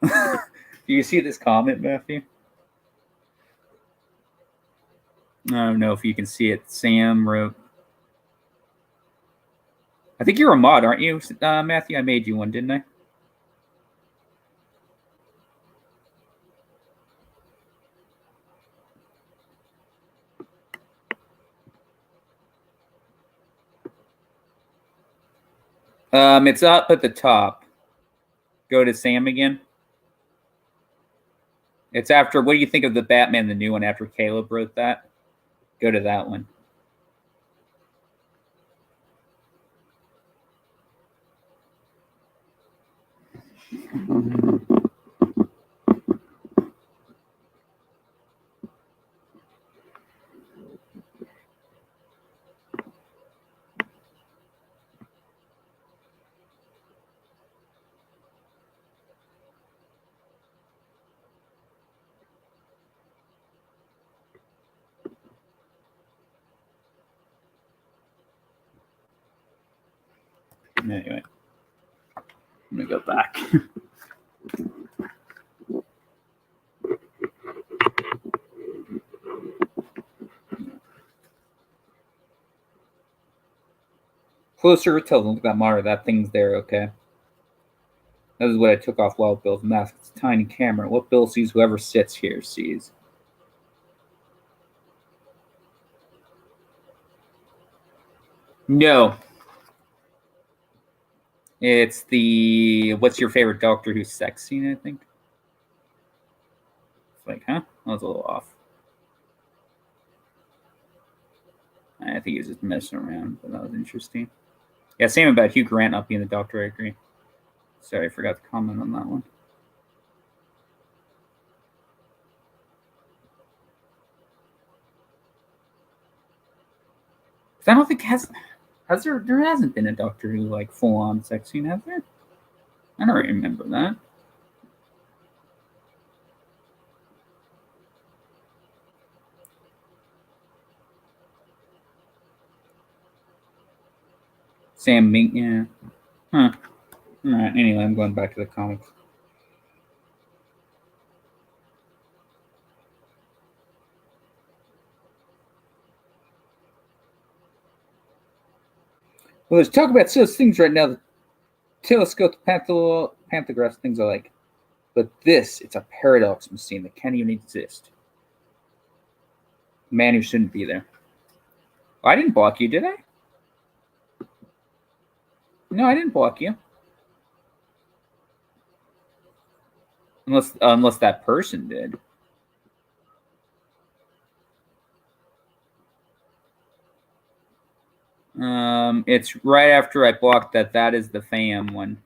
S1: Do you see this comment, Matthew? I don't know if you can see it. Sam wrote. I think you're a mod, aren't you, Matthew? I made you one, didn't I? It's up at the top. Go to Sam again. It's after, what do you think of the Batman, the new one, after Caleb wrote that? Go to that one. Anyway, I'm going to go back. Closer, tell them that monitor. That thing's there, okay? That is what I took off Wild Bill's mask. It's a tiny camera. What Bill sees, whoever sits here sees. No. It's the what's your favorite Doctor Who sex scene, I think. It's like, huh? That was a little off. I think he was just messing around, but that was interesting. Yeah, same about Hugh Grant not being the Doctor, I agree. Sorry, I forgot to comment on that one. I don't think has there hasn't been a Doctor Who like full on sex scene, has there? I don't remember that. Sam Mink, yeah. Huh. Alright, anyway, I'm going back to the comics. Well, let's talk about those things right now. The telescope, the pantographs, things I like. But this, it's a paradox machine that can't even exist. Man who shouldn't be there. Oh, I didn't block you, did I? No, I didn't block you. Unless that person did. It's right after I blocked that. That is the fam one.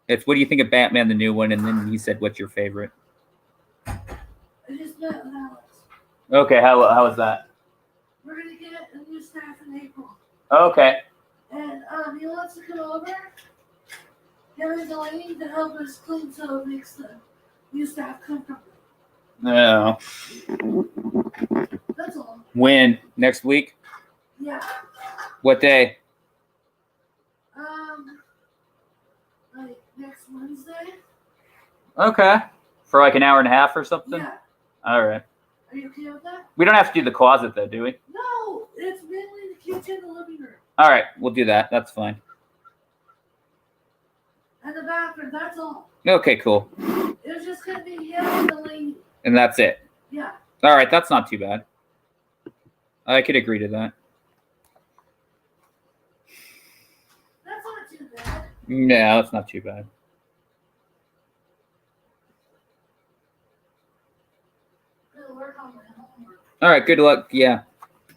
S1: It's what do you think of Batman, the new one? And then he said, "What's your favorite?"
S2: I just met with Alex.
S1: Okay, how was that?
S2: We're gonna get a new staff in April.
S1: Okay.
S2: And he wants to come over. Him and Delaney to help us clean so it makes the new staff comfortable.
S1: No.
S2: That's all.
S1: When? Next week?
S2: Yeah.
S1: What day?
S2: Like next Wednesday.
S1: Okay. For like an hour and a half or something?
S2: Yeah.
S1: All right.
S2: Are you okay with that?
S1: We don't have to do the closet though, do we?
S2: No, it's mainly the kitchen, the living room.
S1: All right, we'll do that. That's fine.
S2: And the bathroom, that's all.
S1: Okay, cool.
S2: It was just gonna be him and Delaney.
S1: And that's it.
S2: Yeah.
S1: All right, that's not too bad. I could agree to that.
S2: That's not too bad.
S1: No, that's not too bad.
S2: Gonna work on my homework.
S1: All right, good luck. Yeah,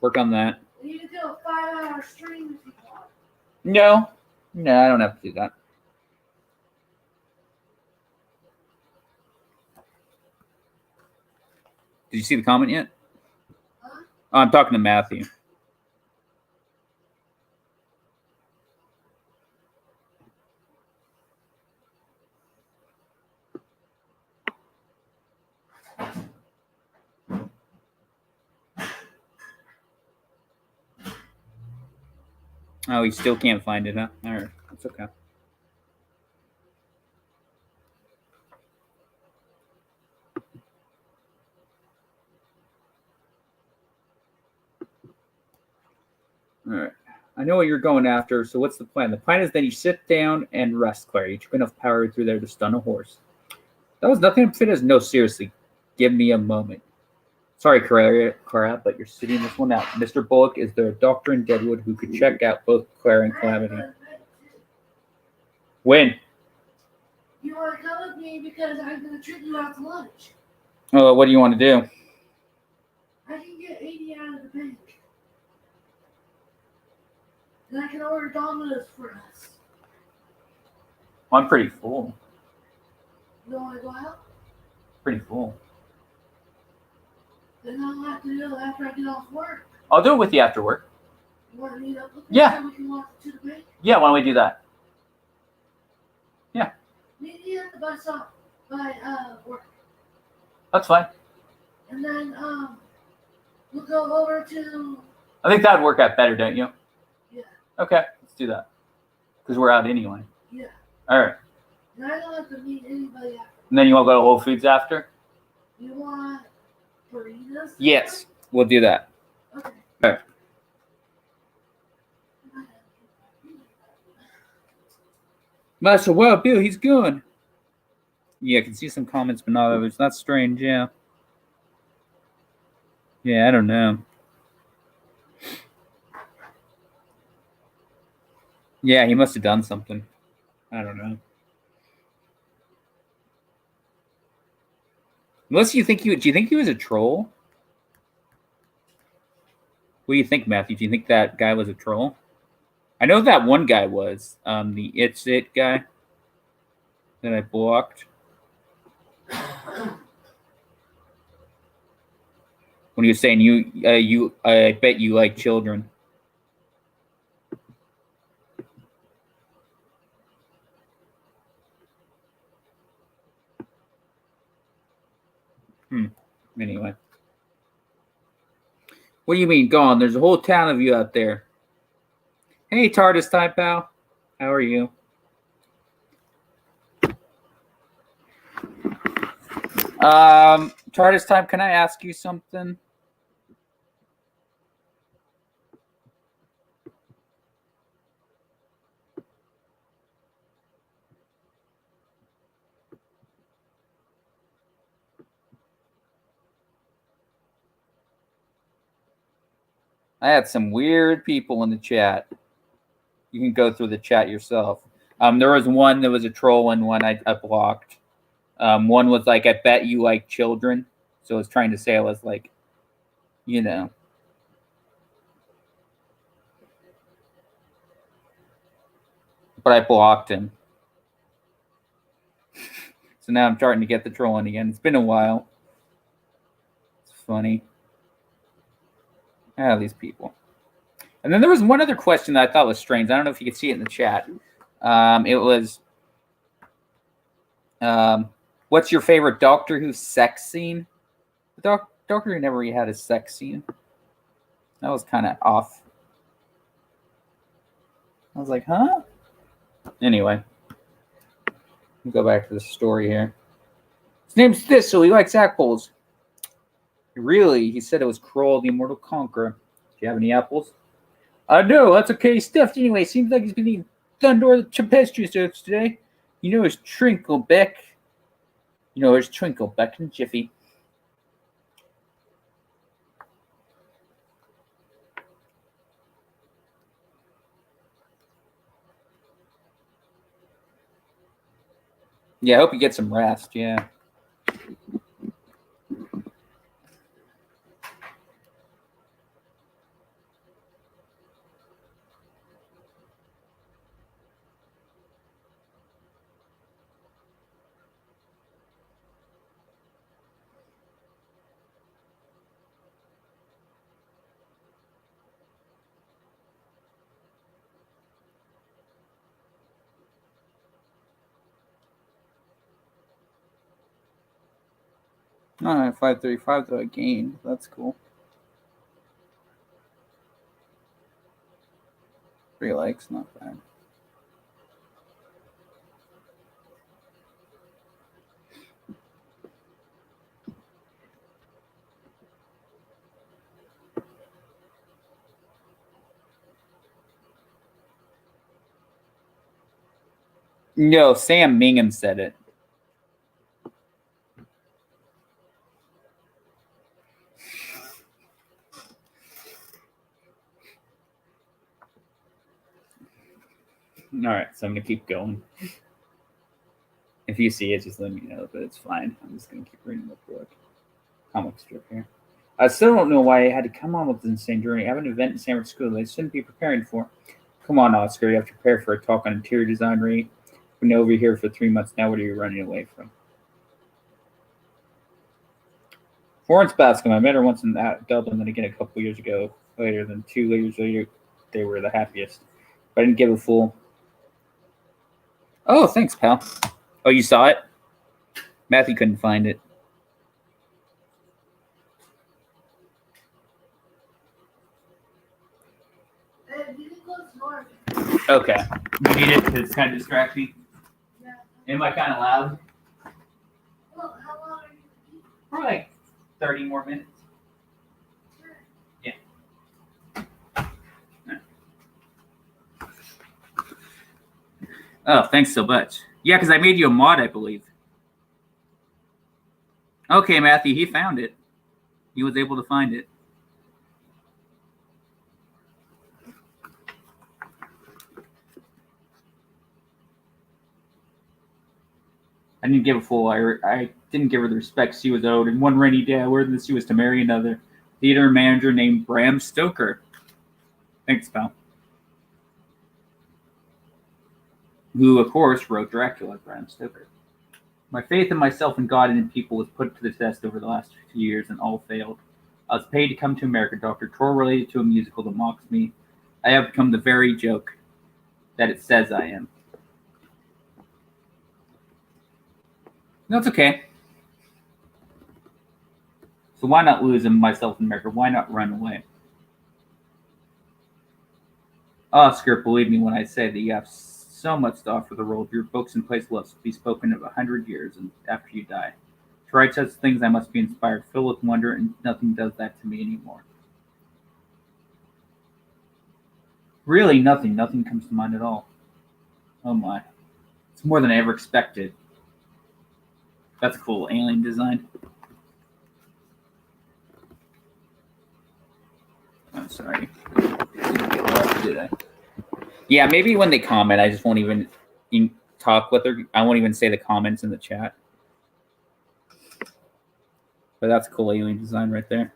S1: work on that.
S2: We need to do a 5-hour stream if you want.
S1: No, I don't have to do that. Did you see the comment yet?
S2: Huh?
S1: Oh, I'm talking to Matthew. Oh, he still can't find it, huh? All right, that's okay. All right. I know what you're going after, so what's the plan? The plan is that you sit down and rest, Claire. You took enough power through there to stun a horse. That was nothing to fit as no, seriously. Give me a moment. Sorry, Clara, but you're sitting this one out. Mr. Bullock is the doctor in Deadwood who could check out both Claire and Calamity. When?
S2: You want to come with me because I'm gonna treat you out to lunch.
S1: What do you want to do?
S2: I can get 80 out of the bank. And I can order Domino's for us.
S1: I'm pretty full.
S2: You don't want to go out?
S1: Pretty full.
S2: Then I'll have to do it after I get off work.
S1: I'll do it with you after work.
S2: You want to meet up with me
S1: Yeah.
S2: so we can walk to the bank?
S1: Yeah, why don't we do that?
S2: Meet me at the bus stop by work.
S1: That's fine.
S2: And then we'll go over to
S1: I think that would work out better, don't you?
S2: Yeah.
S1: Okay, let's do that. Because we're out anyway.
S2: Yeah.
S1: All right.
S2: And I don't have to meet anybody after.
S1: And then you want to go to Whole Foods after?
S2: You want burritos?
S1: Yes, we'll do that.
S2: Okay.
S1: All right. Master, well, Bill, he's gone. Yeah, I can see some comments, but not others. That's strange, yeah. Yeah, I don't know. Yeah, he must have done something. I don't know. Unless you think do you think he was a troll? What do you think, Matthew? Do you think that guy was a troll? I know that one guy was, the It's It guy that I blocked. When he was saying I bet you like children. Anyway. What do you mean gone? There's a whole town of you out there. Hey, TARDIS time, pal. How are you? TARDIS time, can I ask you something? I had some weird people in the chat. You can go through the chat yourself. There was one that was a troll and one I blocked. One was like, I bet you like children. So I was trying to say I was like, you know. But I blocked him. So now I'm starting to get the trolling again. It's been a while. It's funny. These people. And then there was one other question that I thought was strange. I don't know if you could see it in the chat. It was, what's your favorite Doctor Who sex scene? The Doctor Who never really had a sex scene. That was kind of off. I was like, huh? Anyway. We'll go back to the story here. His name's Thistle. He likes apples. Really? He said it was Kroll, the immortal conqueror. Do you have any apples? No, that's okay stuffed anyway. Seems like he's been eating Thunder tempestuous oats today. You know his Trinklebeck. In a jiffy. Yeah, I hope you get some rest, yeah. No, 535 though I gained. That's cool. 3 likes, not bad. No, Sam Mingham said it. All right, so I'm going to keep going. If you see it, just let me know, but it's fine. I'm just going to keep reading the book. Comic strip here. I still don't know why I had to come on with this insane journey. I have an event in San Francisco that I shouldn't be preparing for. Come on, Oscar. You have to prepare for a talk on interior design rate. We've been over here for 3 months now. What are you running away from? Florence Bascom. I met her once in Dublin and again a couple years ago. Later than 2 years later, they were the happiest. But I didn't give a fool. Oh, thanks, pal. Oh, you saw it? Matthew couldn't find it. Okay. You need it because it's kind of distracting?
S2: Yeah.
S1: Am I kind of loud?
S2: Well, how long are you?
S1: Probably like 30 more minutes.
S2: Sure.
S1: Yeah. Oh, thanks so much. Yeah, because I made you a mod, I believe. Okay, Matthew, he found it. He was able to find it. I didn't give a fool. I didn't give her the respect she was owed. And one rainy day, I learned that she was to marry another theater manager named Bram Stoker. Thanks, pal. Who, of course, wrote Dracula, Bram Stoker. My faith in myself and God and in people was put to the test over the last few years, and all failed. I was paid to come to America, Dr. Troll related to a musical that mocks me. I have become the very joke that it says I am. That's okay. So why not lose myself in America? Why not run away? Oscar, believe me when I say that you have so much to offer the world. Your books and plays will be spoken of 100 years and after you die. To write such things, I must be inspired, filled with wonder, and nothing does that to me anymore. Really, nothing. Nothing comes to mind at all. Oh my. It's more than I ever expected. That's a cool alien design. I'm sorry. Did I? Yeah, maybe when they comment, I just won't even talk with her. I won't even say the comments in the chat. But that's a cool alien design right there.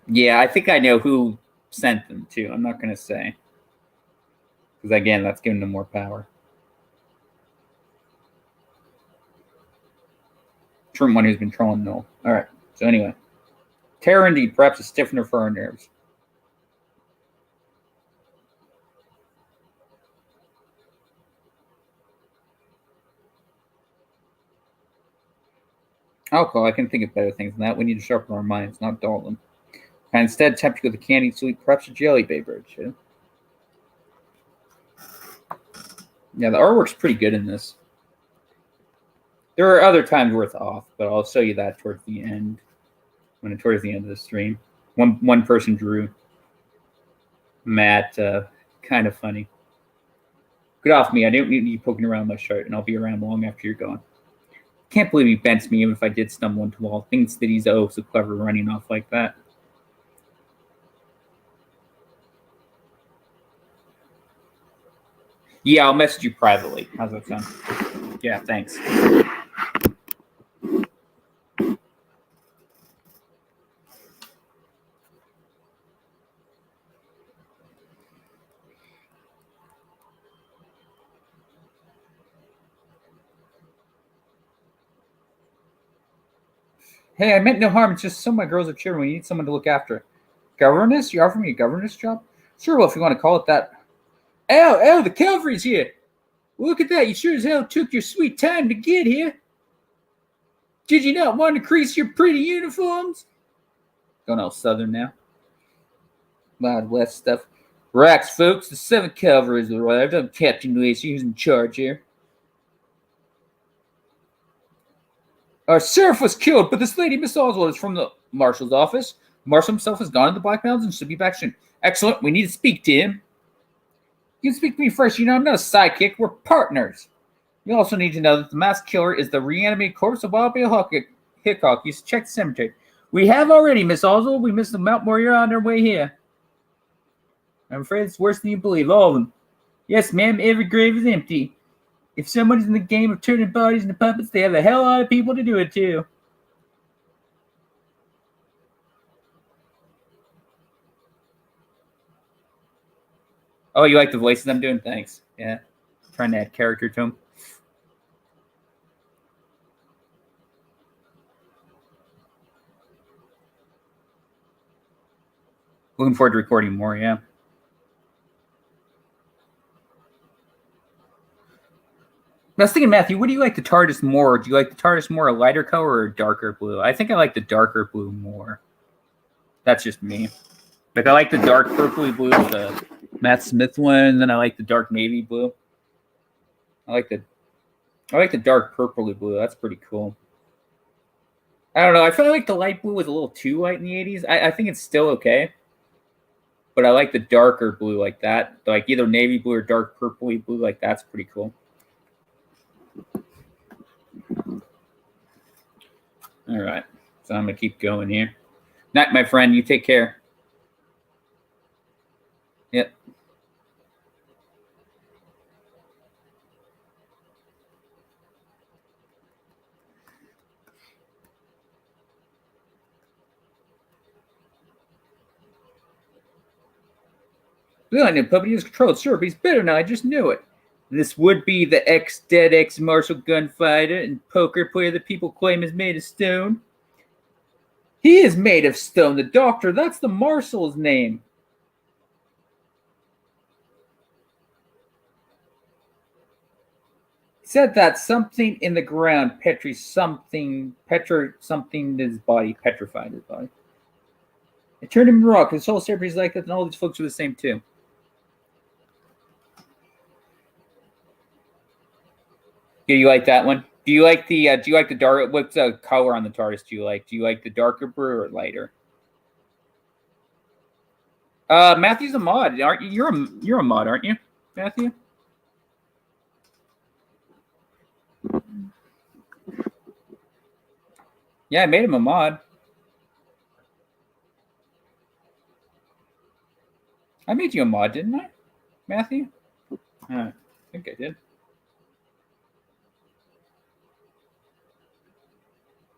S1: Yeah, I think I know who sent them to. I'm not going to say. Because, again, that's giving them more power. From one who's been trolling Noel. All right. So, anyway. Terror, indeed. Perhaps a stiffener for our nerves. Alcohol, I can think of better things than that. We need to sharpen our minds, not dull them. And instead, tempt you with a candy sweet, perhaps a jelly beverage. Yeah, the artwork's pretty good in this. There are other times where it's off, but I'll show you that towards the end. Towards the end of the stream. One person drew Matt, kind of funny. Get off me. I don't need you poking around my shirt, and I'll be around long after you're gone. Can't believe he bents me even if I did stumble into a wall. Thinks that he's so clever running off like that. Yeah, I'll message you privately. How's that sound? Yeah, thanks. Hey, I meant no harm. It's just some of my girls are children. We need someone to look after. Governess? You offer me a governess job? Sure, well, if you want to call it that. Ow, the cavalry's here. Look at that. You sure as hell took your sweet time to get here. Did you not want to crease your pretty uniforms? Going all southern now. Wild West stuff. Racks, folks. The 7th Cavalry has arrived. I'm Captain Lacey, who's in charge here. Our sheriff was killed, but this lady, Miss Oswald, is from the marshal's office. The marshal himself has gone to the Black Mountains and should be back soon. Excellent. We need to speak to him. You can speak to me first. You know, I'm not a sidekick. We're partners. You also need to know that the masked killer is the reanimated corpse of Wild Bill Hickok. You should check the cemetery. We have already, Miss Oswald. We missed the Mount Moriah on their way here. I'm afraid it's worse than you believe. All of them. Yes, ma'am. Every grave is empty. If someone's in the game of turning bodies into puppets, they have a hell lot of people to do it too. Oh, you like the voices I'm doing? Thanks. Yeah. Trying to add character to them. Looking forward to recording more, yeah. I was thinking, Matthew, what do you like the TARDIS more? Do you like the TARDIS more a lighter color or a darker blue? I think I like the darker blue more. That's just me. Like, I like the dark purpley blue, the Matt Smith one, and then I like the dark navy blue. I like the dark purpley blue. That's pretty cool. I don't know. I feel like the light blue was a little too light in the 80s. I think it's still okay. But I like the darker blue like that. Like either navy blue or dark purpley blue like that's pretty cool. All right. So I'm going to keep going here. Night, my friend. You take care. Yep. Well, I knew Puppy was controlled. Sure, but he's better now. I just knew it. This would be the ex-dead ex-martial gunfighter and poker player that people claim is made of stone. He is made of stone. The Doctor, that's the marshal's name. He said that something in the ground something his body, petrified his body. It turned him into rock. His whole series like that, and all these folks are the same too. Do you like that one? Do you like the dark? What's the color on the TARDIS? Do you like the darker blue or lighter? Matthew's a mod, aren't you? You're a mod, aren't you, Matthew? Yeah, I made him a mod. I made you a mod, didn't I, Matthew? I think I did.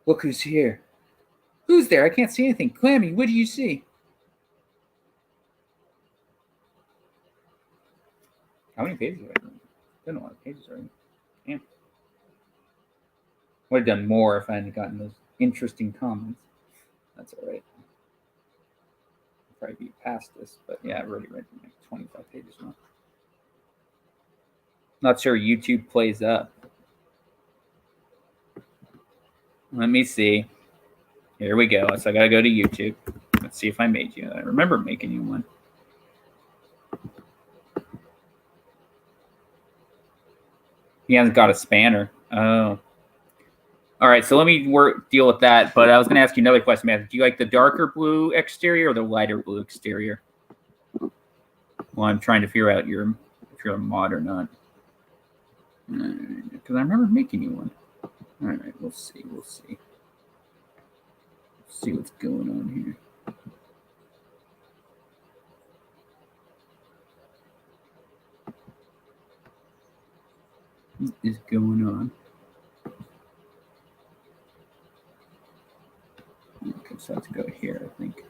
S1: Look who's here. Who's there? I can't see anything. Clammy, what do you see? How many pages have I done? Done a lot of pages already. Damn. Would have done more if I hadn't gotten those interesting comments. That's all right. I'll probably be past this, but yeah, I've already read like 25 pages now. Not sure YouTube plays up. Let me see. Here we go. So I gotta go to YouTube. Let's see if I made you. I remember making you one. He hasn't got a spanner. Oh. All right, so let me deal with that. But I was going to ask you another question, man. Do you like the darker blue exterior or the lighter blue exterior? Well, I'm trying to figure out if you're a mod or not. Because I remember making you one. All right, we'll see. Let's see what's going on here. What is going on? Okay, so I have to go here, I think.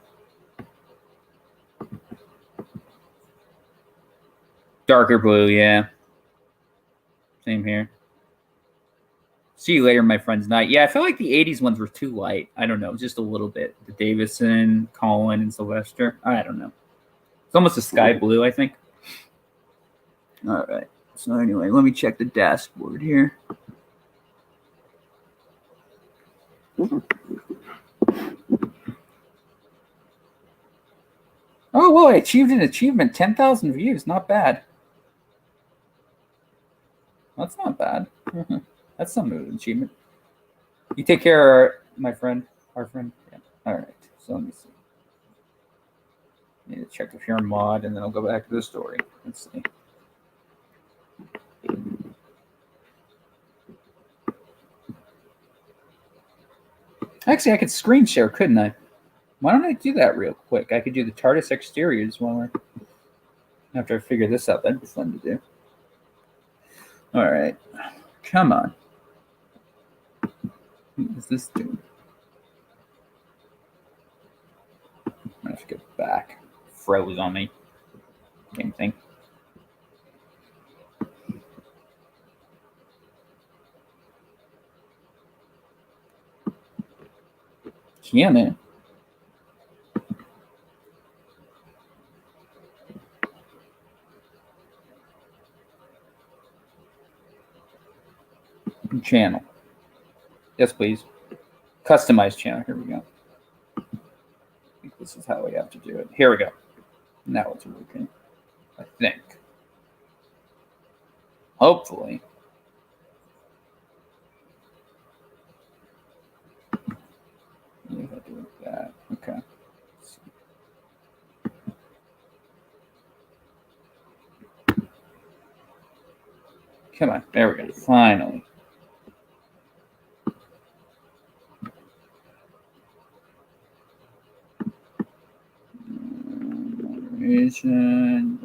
S1: Darker blue, yeah. Same here. See you later, my friends. Night. Yeah, I felt like the 80s ones were too light. I don't know, just a little bit. The Davison, Colin, and Sylvester. I don't know. It's almost a sky blue, I think. All right. So anyway, let me check the dashboard here. Oh, well, I achieved an achievement. 10,000 views. Not bad. That's not bad. That's some achievement. You take care, my friend. Our friend. Yeah. All right. So let me see. Need to check if you're a mod, and then I'll go back to the story. Let's see. Actually, I could screen share, couldn't I? Why don't I do that real quick? I could do the TARDIS exteriors while we're after I figure this out. That'd be fun to do. All right. Come on. What is this doing? I'm gonna have to go back. Froze on me. Same thing. Yeah, man. Channel. Yes, please. Customize channel. Here we go. I think this is how we have to do it. Here we go. Now it's working. I think. Hopefully. Yeah, I'll do that. Okay. Come on. There we go. Finally. Narration.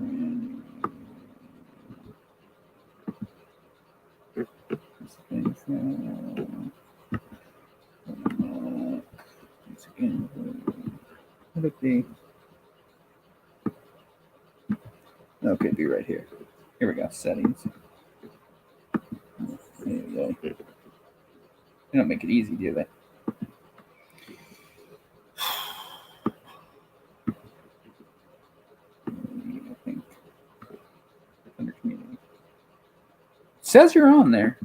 S1: Would it be? Okay, be right here. Here we go. Settings. There you go. They don't make it easy, do they? I think under community. It says you're on there.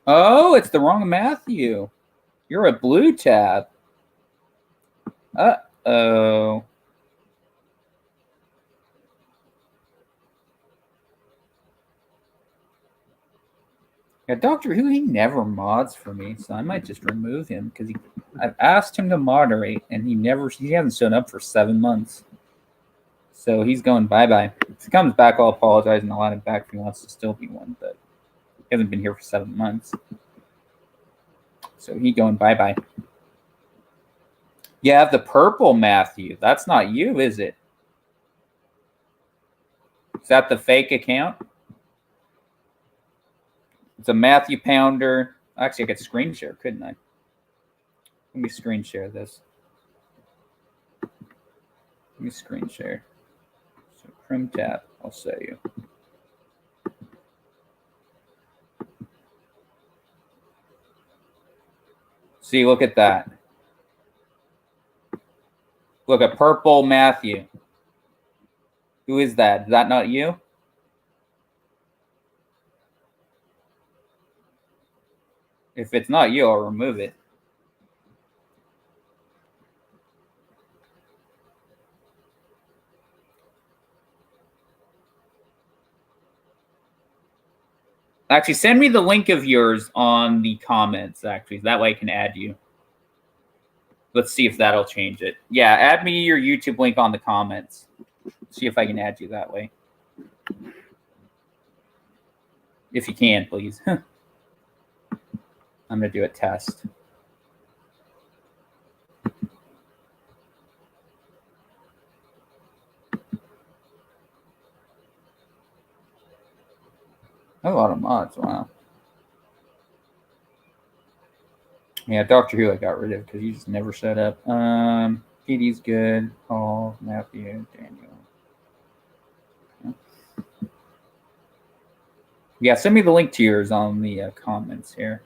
S1: Oh, it's the wrong Matthew. You're a blue tab. Uh-oh. Yeah, Doctor Who, he never mods for me, so I might just remove him because I've asked him to moderate and he hasn't shown up for 7 months. So he's going bye-bye. If he comes back, I'll apologize and I'll add him back if he wants to still be one, but he hasn't been here for 7 months. So he going bye-bye. You have the purple Matthew. That's not you, is it? Is that the fake account? It's a Matthew Pounder. Actually, I could screen share, couldn't I? Let me screen share this. Let me screen share. So Crim Tap, I'll show you. See, look at that. Look at purple Matthew. Who is that? Is that not you? If it's not you, I'll remove it. Actually, send me the link of yours on the comments, actually. That way I can add you. Let's see if that'll change it. Yeah, add me your YouTube link on the comments. See if I can add you that way. If you can, please. I'm going to do a test. A lot of mods, wow. Yeah, Doctor Who I got rid of because he just never shut up. PD's good. Paul, Matthew, Daniel. Yeah, send me the link to yours on the comments here.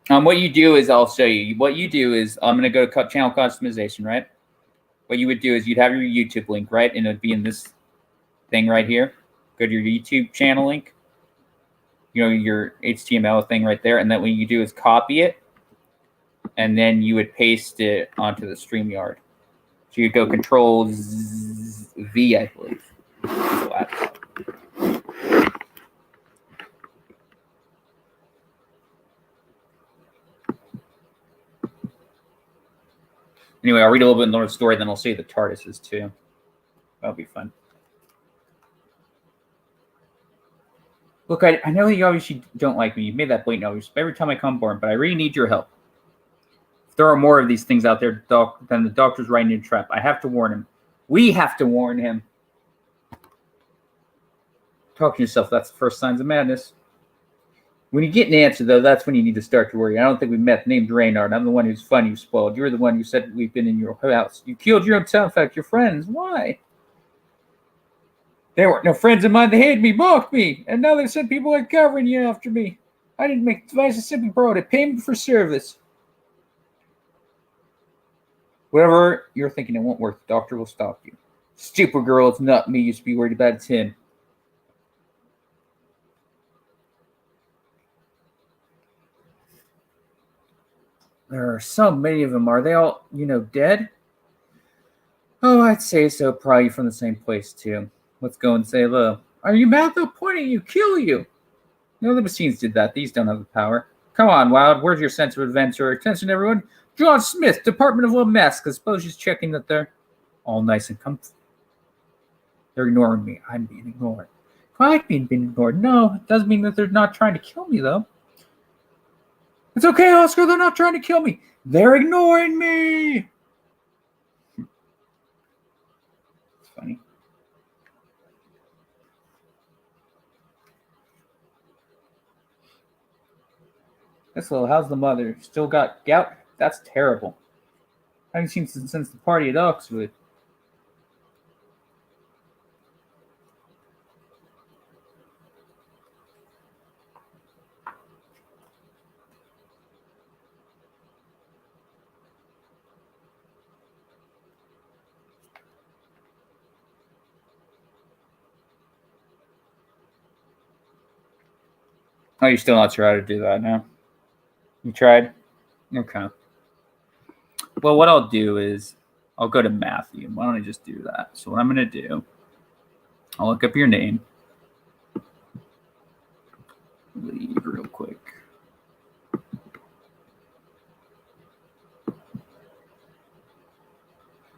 S1: What you do is, I'll show you. What you do is, I'm going to go to channel customization, right? What you would do is you'd have your YouTube link, right? And it would be in this thing right here. Go to your YouTube channel link. You know, your HTML thing right there. And then what you do is copy it. And then you would paste it onto the StreamYard. So you go Control V, I believe. Anyway, I'll read a little bit more of the story, then I'll say the TARDISes too. That'll be fun. Look, I know you obviously don't like me. You've made that blatant obvious every time I come born, but I really need your help. If there are more of these things out there, then the Doctor's right in a trap. I have to warn him. We have to warn him. Talk to yourself. That's the first signs of madness. When you get an answer, though, that's when you need to start to worry. I don't think we met. Named Reynard. I'm the one who's fun you spoiled. You're the one who said we've been in your house. You killed your own son. In fact, your friends. Why? They weren't no friends of mine. They hated me, mocked me, and now they sent people like covering you after me. I didn't make the device. I simply borrowed it. Payment for service. Whatever you're thinking, it won't work. The Doctor will stop you. Stupid girl. It's not me. You should be worried about. It's him. There are so many of them. Are they all, dead? Oh, I'd say so. Probably from the same place, too. Let's go and say hello. Are you mad? They'll point at you, kill you. No, the machines did that. These don't have the power. Come on, Wild. Where's your sense of adventure? Attention, everyone. John Smith, Department of Lamesque. I suppose she's checking that they're all nice and comfy. They're ignoring me. I'm being ignored. I've been ignored. No, it doesn't mean that they're not trying to kill me, though. It's okay, Oscar. They're not trying to kill me. They're ignoring me. It's funny. This little, how's the mother? Still got gout? That's terrible. I haven't seen since the party at Oxford. Oh, you're still not sure how to do that now? You tried? Okay. Well, what I'll do is I'll go to Matthew. Why don't I just do that? So what I'm going to do, I'll look up your name. Leave real quick.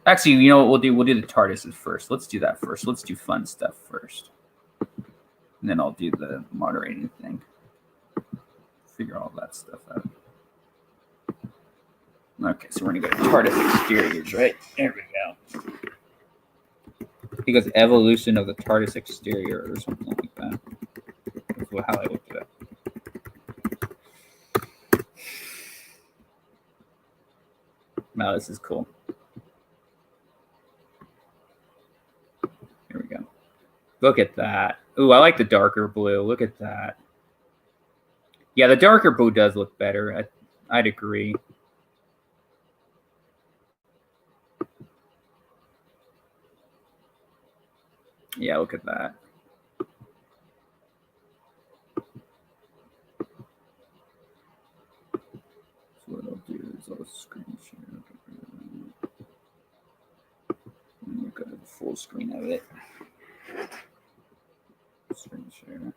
S1: Actually, you know what we'll do? We'll do the TARDISes first. Let's do that first. Let's do fun stuff first. And then I'll do the moderating thing. Figure all that stuff out. Okay, so we're going to go to TARDIS exteriors, right? There we go. Because evolution of the TARDIS exterior or something like that. That's how I looked it up. Wow, this is cool. Here we go. Look at that. Ooh, I like the darker blue. Look at that. Yeah, the darker blue does look better. I'd agree. Yeah, look at that. So what I'll do is I'll screen share. And we'll go to the full screen of it. Screen share.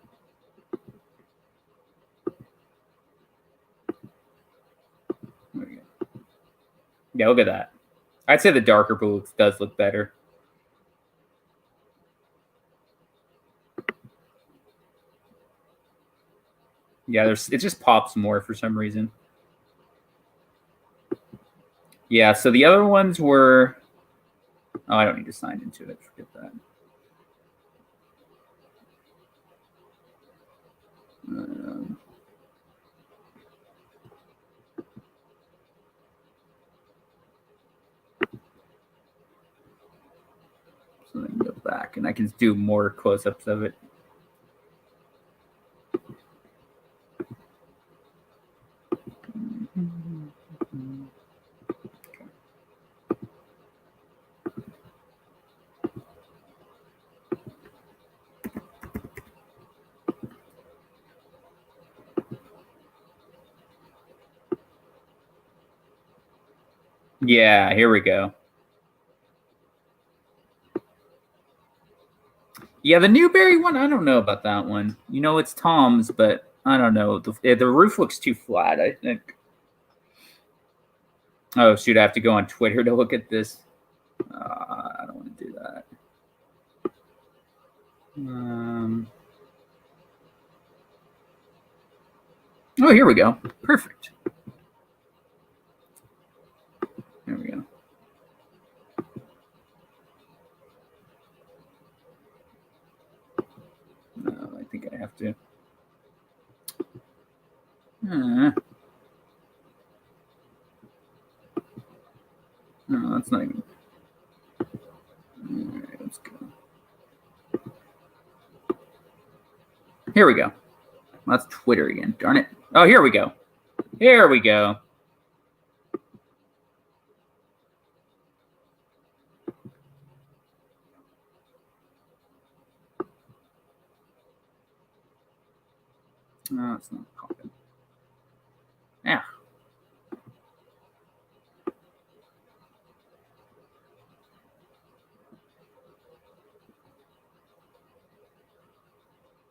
S1: There we go. Yeah, look at that. I'd say the darker blue does look better. Yeah, it just pops more for some reason. Yeah, so the other ones were... Oh, I don't need to sign into it. Forget that. So then go back, and I can do more close-ups of it. Yeah, here we go. Yeah, the Newberry one, I don't know about that one. You know, it's Tom's, but I don't know. The roof looks too flat, I think. Oh, shoot, I have to go on Twitter to look at this. I don't want to do that. Oh, here we go. Perfect. There we go. No, I think I have to. No, that's not even. All right, let's go. Here we go. That's Twitter again. Darn it. Oh, here we go. Here we go. No, it's not popping. Yeah.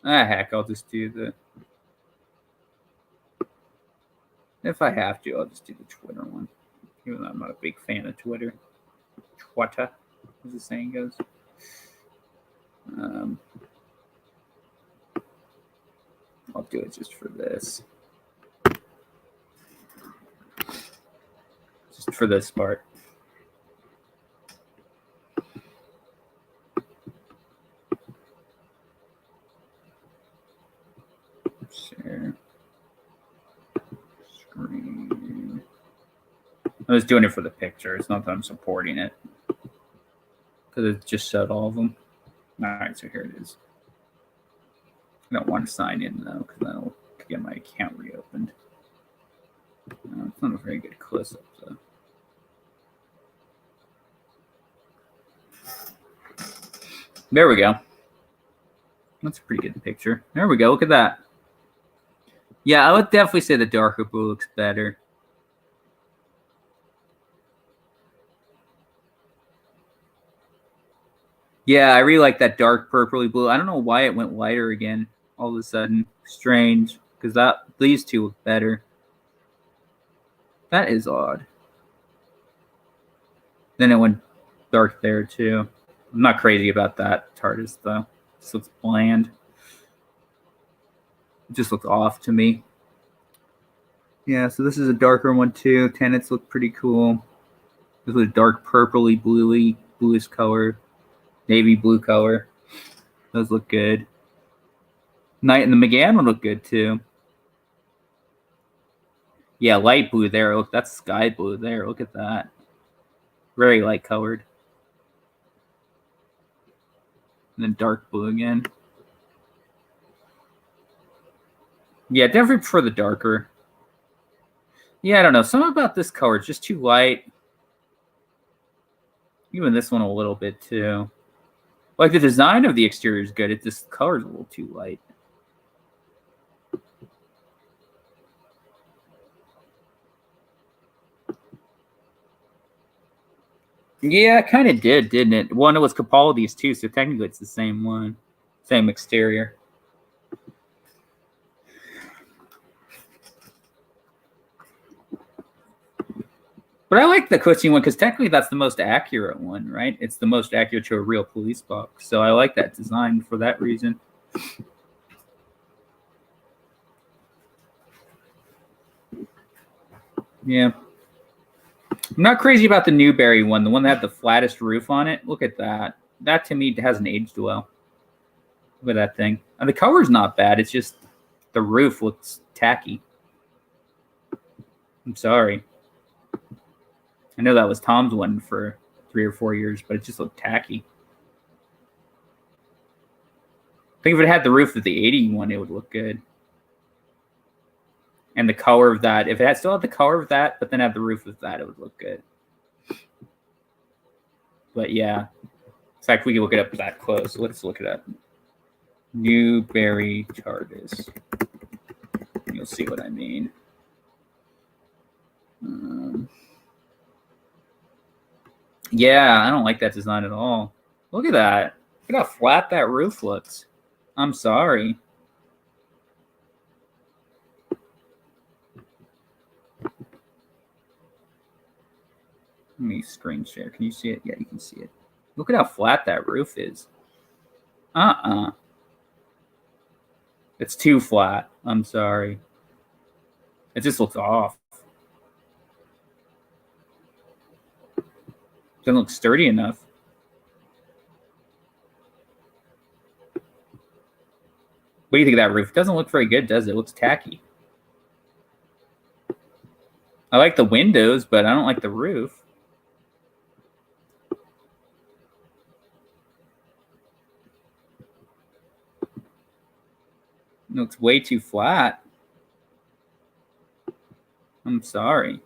S1: Heck, I'll just do the... If I have to, I'll just do the Twitter one. Even though I'm not a big fan of Twitter. Twitter, as the saying goes. I'll do it just for this. Just for this part. Share. Screen. I was doing it for the picture. It's not that I'm supporting it. Because it just showed all of them. All right, so here it is. I don't want to sign in, though, because that'll get my account reopened. It's not a very good close-up, though. There we go. That's a pretty good picture. There we go. Look at that. Yeah, I would definitely say the darker blue looks better. Yeah, I really like that dark purpley blue. I don't know why it went lighter again all of a sudden. Strange, because these two look better. That is odd. Then it went dark there too. I'm not crazy about that TARDIS though. This looks bland. It just looks off to me. Yeah, so this is a darker one too. Tenets look pretty cool. This is a dark purpley, bluish color, navy blue color. Those look good. Knight and the McGann one look good too. Yeah, light blue there. Look, that's sky blue there. Look at that. Very light colored. And then dark blue again. Yeah, definitely prefer the darker. Yeah, I don't know. Something about this color is just too light. Even this one a little bit too. Like the design of the exterior is good. This color is a little too light. Yeah, it kind of did, didn't it? One, it was Capaldi's too, so technically it's the same one. Same exterior. But I like the Cushing one because technically that's the most accurate one, right? It's the most accurate to a real police box. So I like that design for that reason. Yeah. I'm not crazy about the Newberry one, the one that had the flattest roof on it. Look at that. That to me hasn't aged well. Look at that thing. And the color's not bad. It's just the roof looks tacky. I'm sorry. I know that was Tom's one for 3 or 4 years, but it just looked tacky. I think if it had the roof of the 80 one, it would look good. And the color of that, if it still had the color of that, but then had the roof of that, it would look good. But yeah, in fact, we can look it up that close. Let's look it up. Newberry TARDIS. You'll see what I mean. Yeah, I don't like that design at all. Look at that. Look how flat that roof looks. I'm sorry. Let me screen share. Can you see it? Yeah, you can see it. Look at how flat that roof is. It's too flat. I'm sorry. It just looks off. Doesn't look sturdy enough. What do you think of that roof? It doesn't look very good, does it? It looks tacky. I like the windows, but I don't like the roof. It looks way too flat. I'm sorry.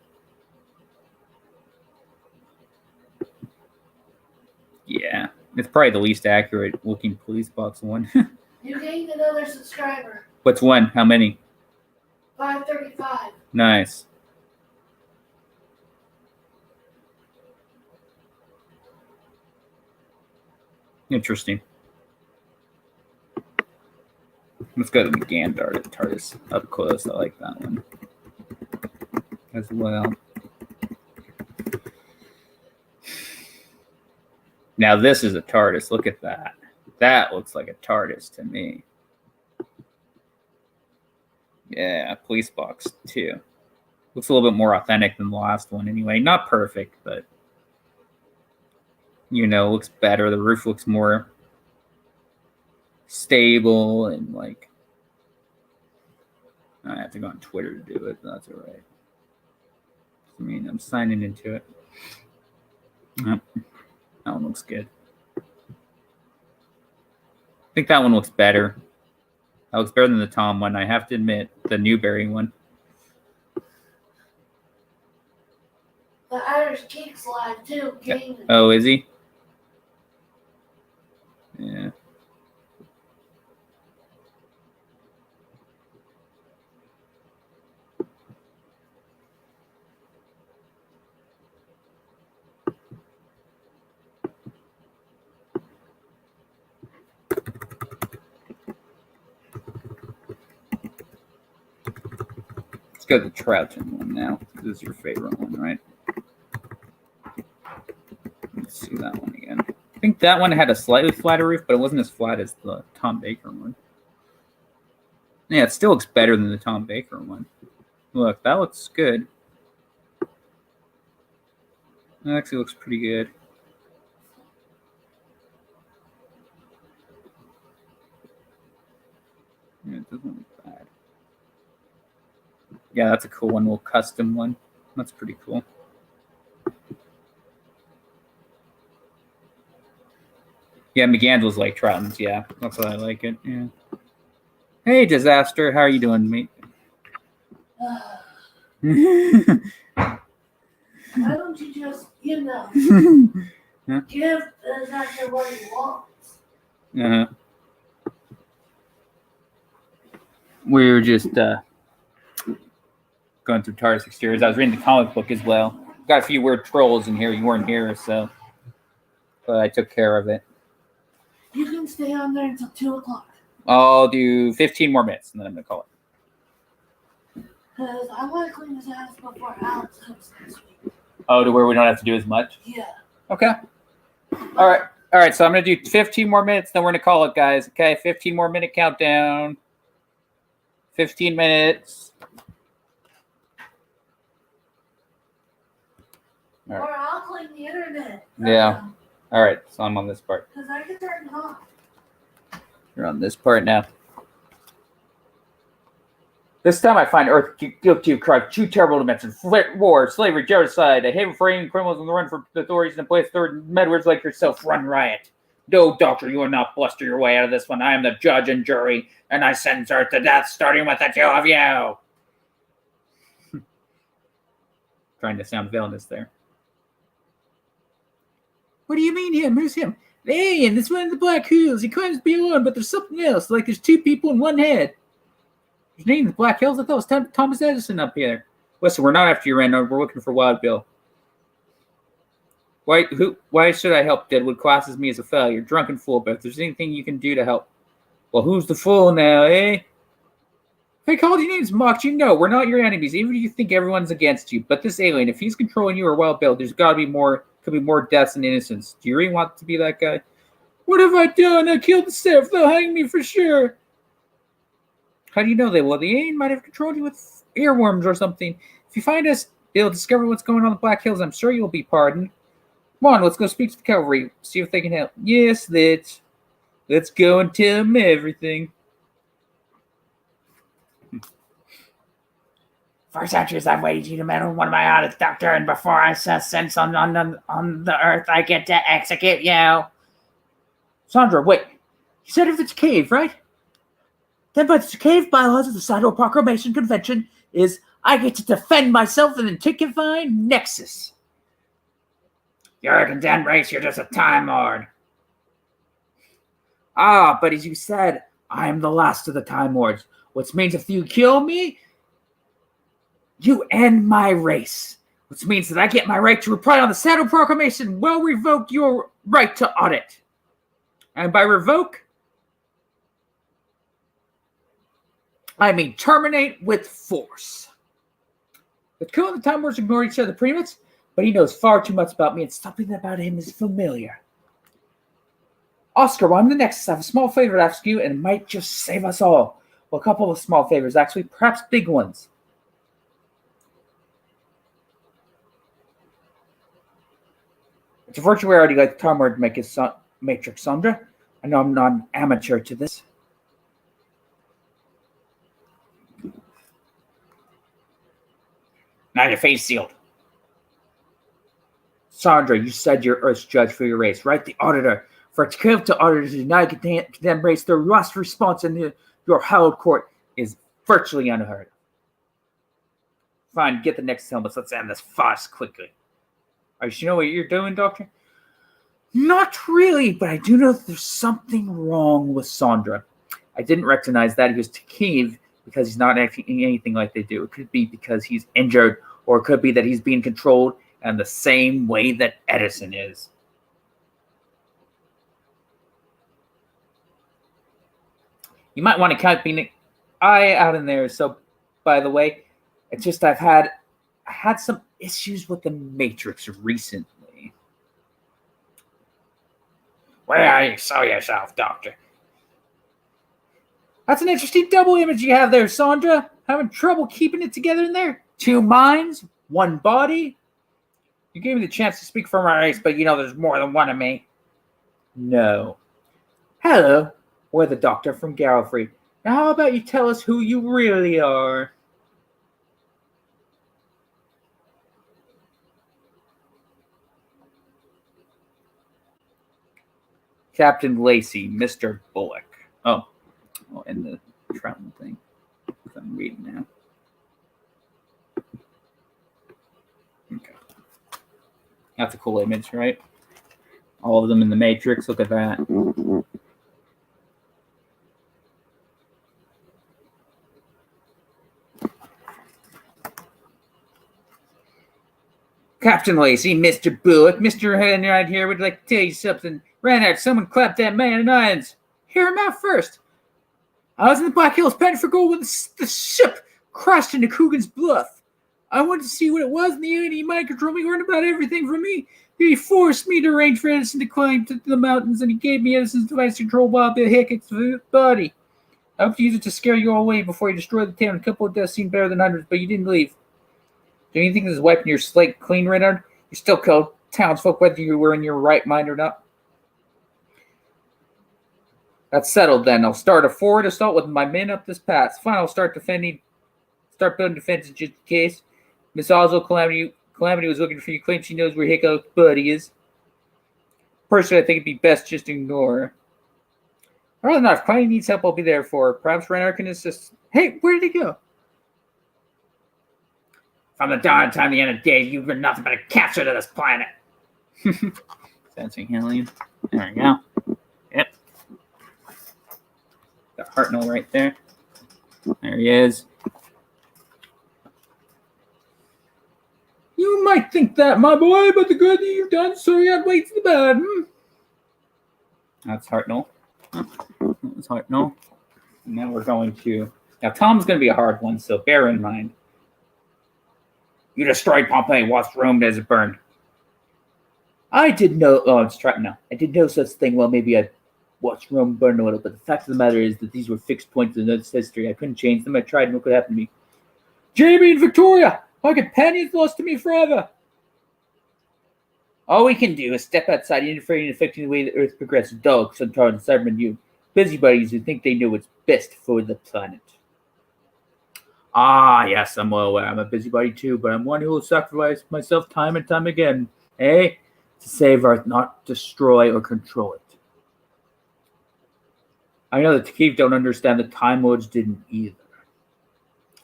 S1: Yeah, it's probably the least accurate looking police box one.
S2: You gained another subscriber.
S1: What's one? How many?
S2: 535.
S1: Nice. Interesting. Let's go to the McGann TARDIS up close. I like that one as well. Now this is a TARDIS. Look at that. That looks like a TARDIS to me. Yeah, police box too. Looks a little bit more authentic than the last one anyway. Not perfect, but you know, looks better. The roof looks more stable and like I have to go on Twitter to do it, but that's all right. I mean, I'm signing into it. That one looks good. I think that one looks better. That looks better than the Tom one. I have to admit, the Newberry one.
S2: The Irish Geek's live too. Gaming.
S1: Oh, is he? Yeah. Let's go to the Troughton one now. This is your favorite one, right? Let's see that one again. I think that one had a slightly flatter roof, but it wasn't as flat as the Tom Baker one. Yeah, it still looks better than the Tom Baker one. Look, that looks good. That actually looks pretty good. Yeah, it doesn't look bad. Yeah, that's a cool one, little custom one. That's pretty cool. Yeah, McGandles like Troutons. Yeah, that's why I like it. Yeah. Hey, Disaster, how are you doing, mate?
S2: Why don't you just,
S1: Huh?
S2: give Disaster what he wants?
S1: Uh-huh. We were just going through TARDIS Exteriors. I was reading the comic book as well. Got a few weird trolls in here. You weren't here, so but I took care of it.
S2: You can stay on there until 2 o'clock.
S1: I'll do 15 more minutes, and then I'm going to call it.
S2: Because I want to clean this house before Alex comes next week.
S1: Oh, to where we don't have to do as much?
S2: Yeah.
S1: Okay. All right, so I'm going to do 15 more minutes, then we're going to call it, guys. Okay, 15 more minute countdown. 15 minutes. All right.
S2: Or I'll clean the internet.
S1: Yeah. All right, so I'm on this part.
S2: Because I can turn it off.
S1: You're on this part now. This time I find Earth guilty of crimes too terrible to mention. War, slavery, genocide, a haven for alien criminals on the run from the authorities and a place third medwards like yourself run riot. No, Doctor, you will not bluster your way out of this one. I am the judge and jury, and I sentence Earth to death, starting with the two of you. Trying to sound villainous there. What do you mean him? Who's him? The alien, this one in the Black Hills. He claims to be alone, but there's something else, like there's two people in one head. His name is Black Hills? I thought it was Thomas Edison up here. Listen, we're not after you, Randall. We're looking for Wild Bill. Why should I help? Deadwood classes me as a failure, drunken fool, but if there's anything you can do to help. Well, who's the fool now, eh? If I called your names, mocked you, no, we're not your enemies, even if you think everyone's against you. But this alien, if he's controlling you or Wild Bill, there's got to be more, could be more deaths than innocence. Do you really want to be that guy? What have I done? I killed the staff. They'll hang me for sure. How do you know they will? The alien might have controlled you with earworms or something. If you find us, they'll discover what's going on in the Black Hills. I'm sure you'll be pardoned. Come on, let's go speak to the cavalry. See if they can help. Yes, let's go and tell them everything. For centuries, I've waited you to meddle one of my Eleventh Doctor, and before I set sense on the Earth, I get to execute you. Sandra, wait. You said if it's a cave, right? Then by the cave bylaws of the Sidewalk Proclamation Convention is I get to defend myself in the Antiquifying Nexus. You're a condemned race, you're just a Time Lord. Ah, but as you said, I am the last of the Time Lords, which means if you kill me, you end my race. Which means that I get my right to reply on the Sidewalk Proclamation will revoke your right to audit. And by revoke, I mean terminate with force. The two of the Time Lords ignore each other pretty much, but he knows far too much about me, and something about him is familiar. Oscar, while I'm the next, I have a small favor to ask you, and it might just save us all. Well, a couple of small favors, actually, perhaps big ones. It's a virtual rarity like the Time Lord to make his Matrix, Sandra. I know I'm not an amateur to this. Now your face sealed. Sandra, you said you're Earth's judge for your race, right? The auditor. For it to come to auditors to deny condemned race, their last response in your hallowed court is virtually unheard of. Fine, get the next helmets. Let's end this farce quickly. Are you know what you're doing, Doctor? Not really, but I do know that there's something wrong with Sandra. I didn't recognize that he was to cave because he's not acting anything like they do. It could be because he's injured, or it could be that he's being controlled in the same way that Edison is. You might want to keep an eye out in there. So, by the way, it's just I had some issues with the Matrix recently. Where are you? Show yourself, Doctor. That's an interesting double image you have there, Sandra. Having trouble keeping it together in there? 2 minds, 1 body? You gave me the chance to speak for my race, but you know there's more than one of me. No. Hello, we're the Doctor from Gallifrey. Now how about you tell us who you really are? Captain Lacey, Mr. Bullock. Oh, and the travel thing. I'm reading now. Okay. That's a cool image, right? All of them in the Matrix. Look at that. Captain Lacey, Mr. Bullock, Mr. Henright here would like to tell you something. Reinhardt, someone clapped that man in irons. Hear him out first. I was in the Black Hills penning for gold when the ship crashed into Coogan's Bluff. I wanted to see what it was, and the enemy mind control me, learned about everything from me. He forced me to arrange for Edison to climb to the mountains, and he gave me Edison's device to control Bob the Hickock's body. I hope to use it to scare you all away before you destroy the town. A couple of deaths seem better than hundreds, but you didn't leave. Do you think this is wiping your slate clean, Renard? You're still called townsfolk whether you were in your right mind or not. That's settled then. I'll start a forward assault with my men up this pass. Fine, I'll start building defenses just in case. Miss Oswald Calamity was looking for you. Claims she knows where Hickok's buddy is. Personally, I think it'd be best just to ignore her. I'd rather not. If Calamity needs help, I'll be there for her. Perhaps Renard can assist. Hey, where did he go? From the dawn time to the end of the day, you've been nothing but a cancer to this planet. Sensing helium. There we go. Yep. Got Hartnell right there. There he is. You might think that, my boy, but the good you've done, so you outweighs the bad. That's Hartnell. That's Hartnell. And now we're going to... Now, Tom's going to be a hard one, so bear in mind. You destroyed Pompeii whilst Rome does it burn. I did no... Oh, it's trying... No. I did no such thing. Well, maybe I watched Rome burn a little, but the fact of the matter is that these were fixed points in its history. I couldn't change them. I tried, and what could happen to me? Jamie and Victoria! My companions lost to me forever. All we can do is step outside, interfering and affecting the way the Earth progresses. Dogs, sometimes Cybermen, you busybodies who think they know what's best for the planet. Ah, yes, I'm well aware. I'm a busybody too, but I'm one who will sacrifice myself time and time again, to save Earth, not destroy or control it. I know the Takif don't understand the Time Lords didn't either.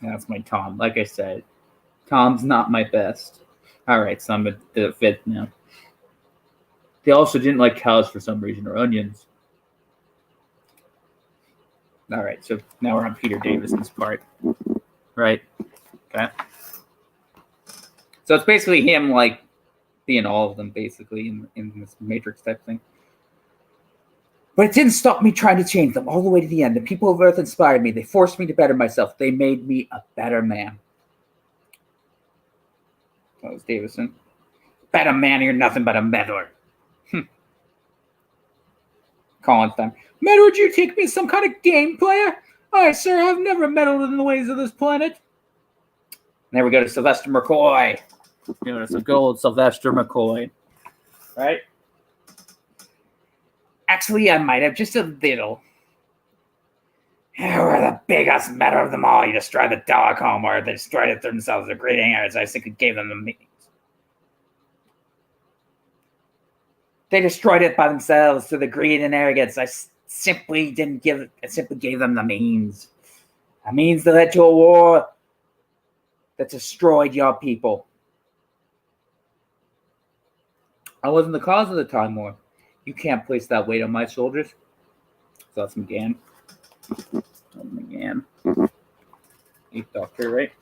S1: That's my Tom. Like I said, Tom's not my best. All right, so I'm at the 5th now. They also didn't like cows for some reason, or onions. All right, so now we're on Peter Davison's part. Right? Okay. So it's basically him, like, being all of them, basically, in this Matrix type thing. But it didn't stop me trying to change them all the way to the end. The people of Earth inspired me. They forced me to better myself. They made me a better man. That was Davison. Better man, you're nothing but a meddler. Collins time. Meddler, do you take me as some kind of game player? I, sir, have never meddled in the ways of this planet. There we go to Sylvester McCoy. You know, it's a gold Sylvester McCoy. Right? Actually, I might have just a little. You were the biggest meddler of them all. You destroyed the telecom, or they destroyed it themselves. The great hangers. I think it gave them the means. They destroyed it by themselves through the greed and arrogance. I simply gave them the means. A means that led to a war that destroyed your people. I wasn't the cause of the Time War. You can't place that weight on my shoulders. So that's McGann. McGann. 8th Doctor, right?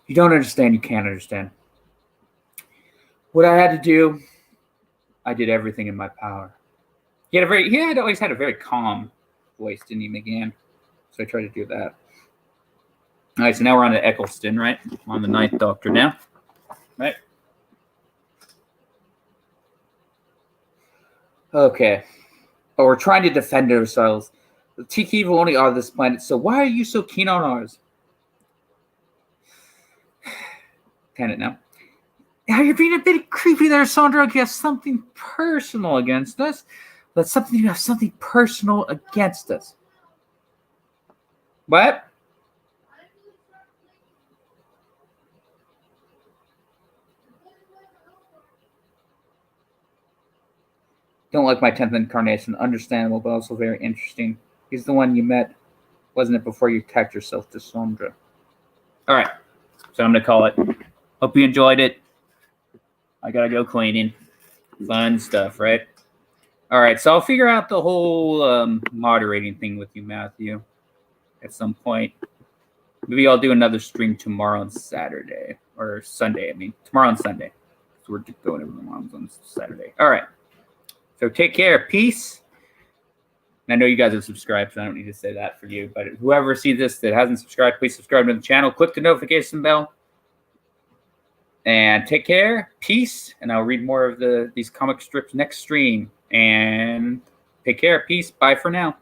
S1: You don't understand, you can't understand. What I had to do, I did everything in my power. He had always had a very calm voice, didn't he, McGann? So I tried to do that. All right, so now we're on to Eccleston, right? On the 9th Doctor now, right? Okay. Oh, we're trying to defend ourselves. The Tiki evil only are this planet, so why are you so keen on ours? Can it now? Now you're being a bit creepy there, Sandra. You have something personal against us. But you have something personal against us. What? Don't like my 10th incarnation. Understandable, but also very interesting. He's the one you met, wasn't it, before you attached yourself to Sandra? All right. So I'm going to call it. Hope you enjoyed it. I got to go cleaning. Fun stuff, right? All right. So I'll figure out the whole moderating thing with you, Matthew, at some point. Maybe I'll do another stream tomorrow on Saturday. Or Sunday, I mean. Tomorrow and Sunday. So we're going over the moms on Saturday. All right. So take care. Peace. And I know you guys have subscribed, so I don't need to say that for you. But whoever sees this that hasn't subscribed, please subscribe to the channel. Click the notification bell. And take care. Peace. And I'll read more of these comic strips next stream. And take care. Peace. Bye for now.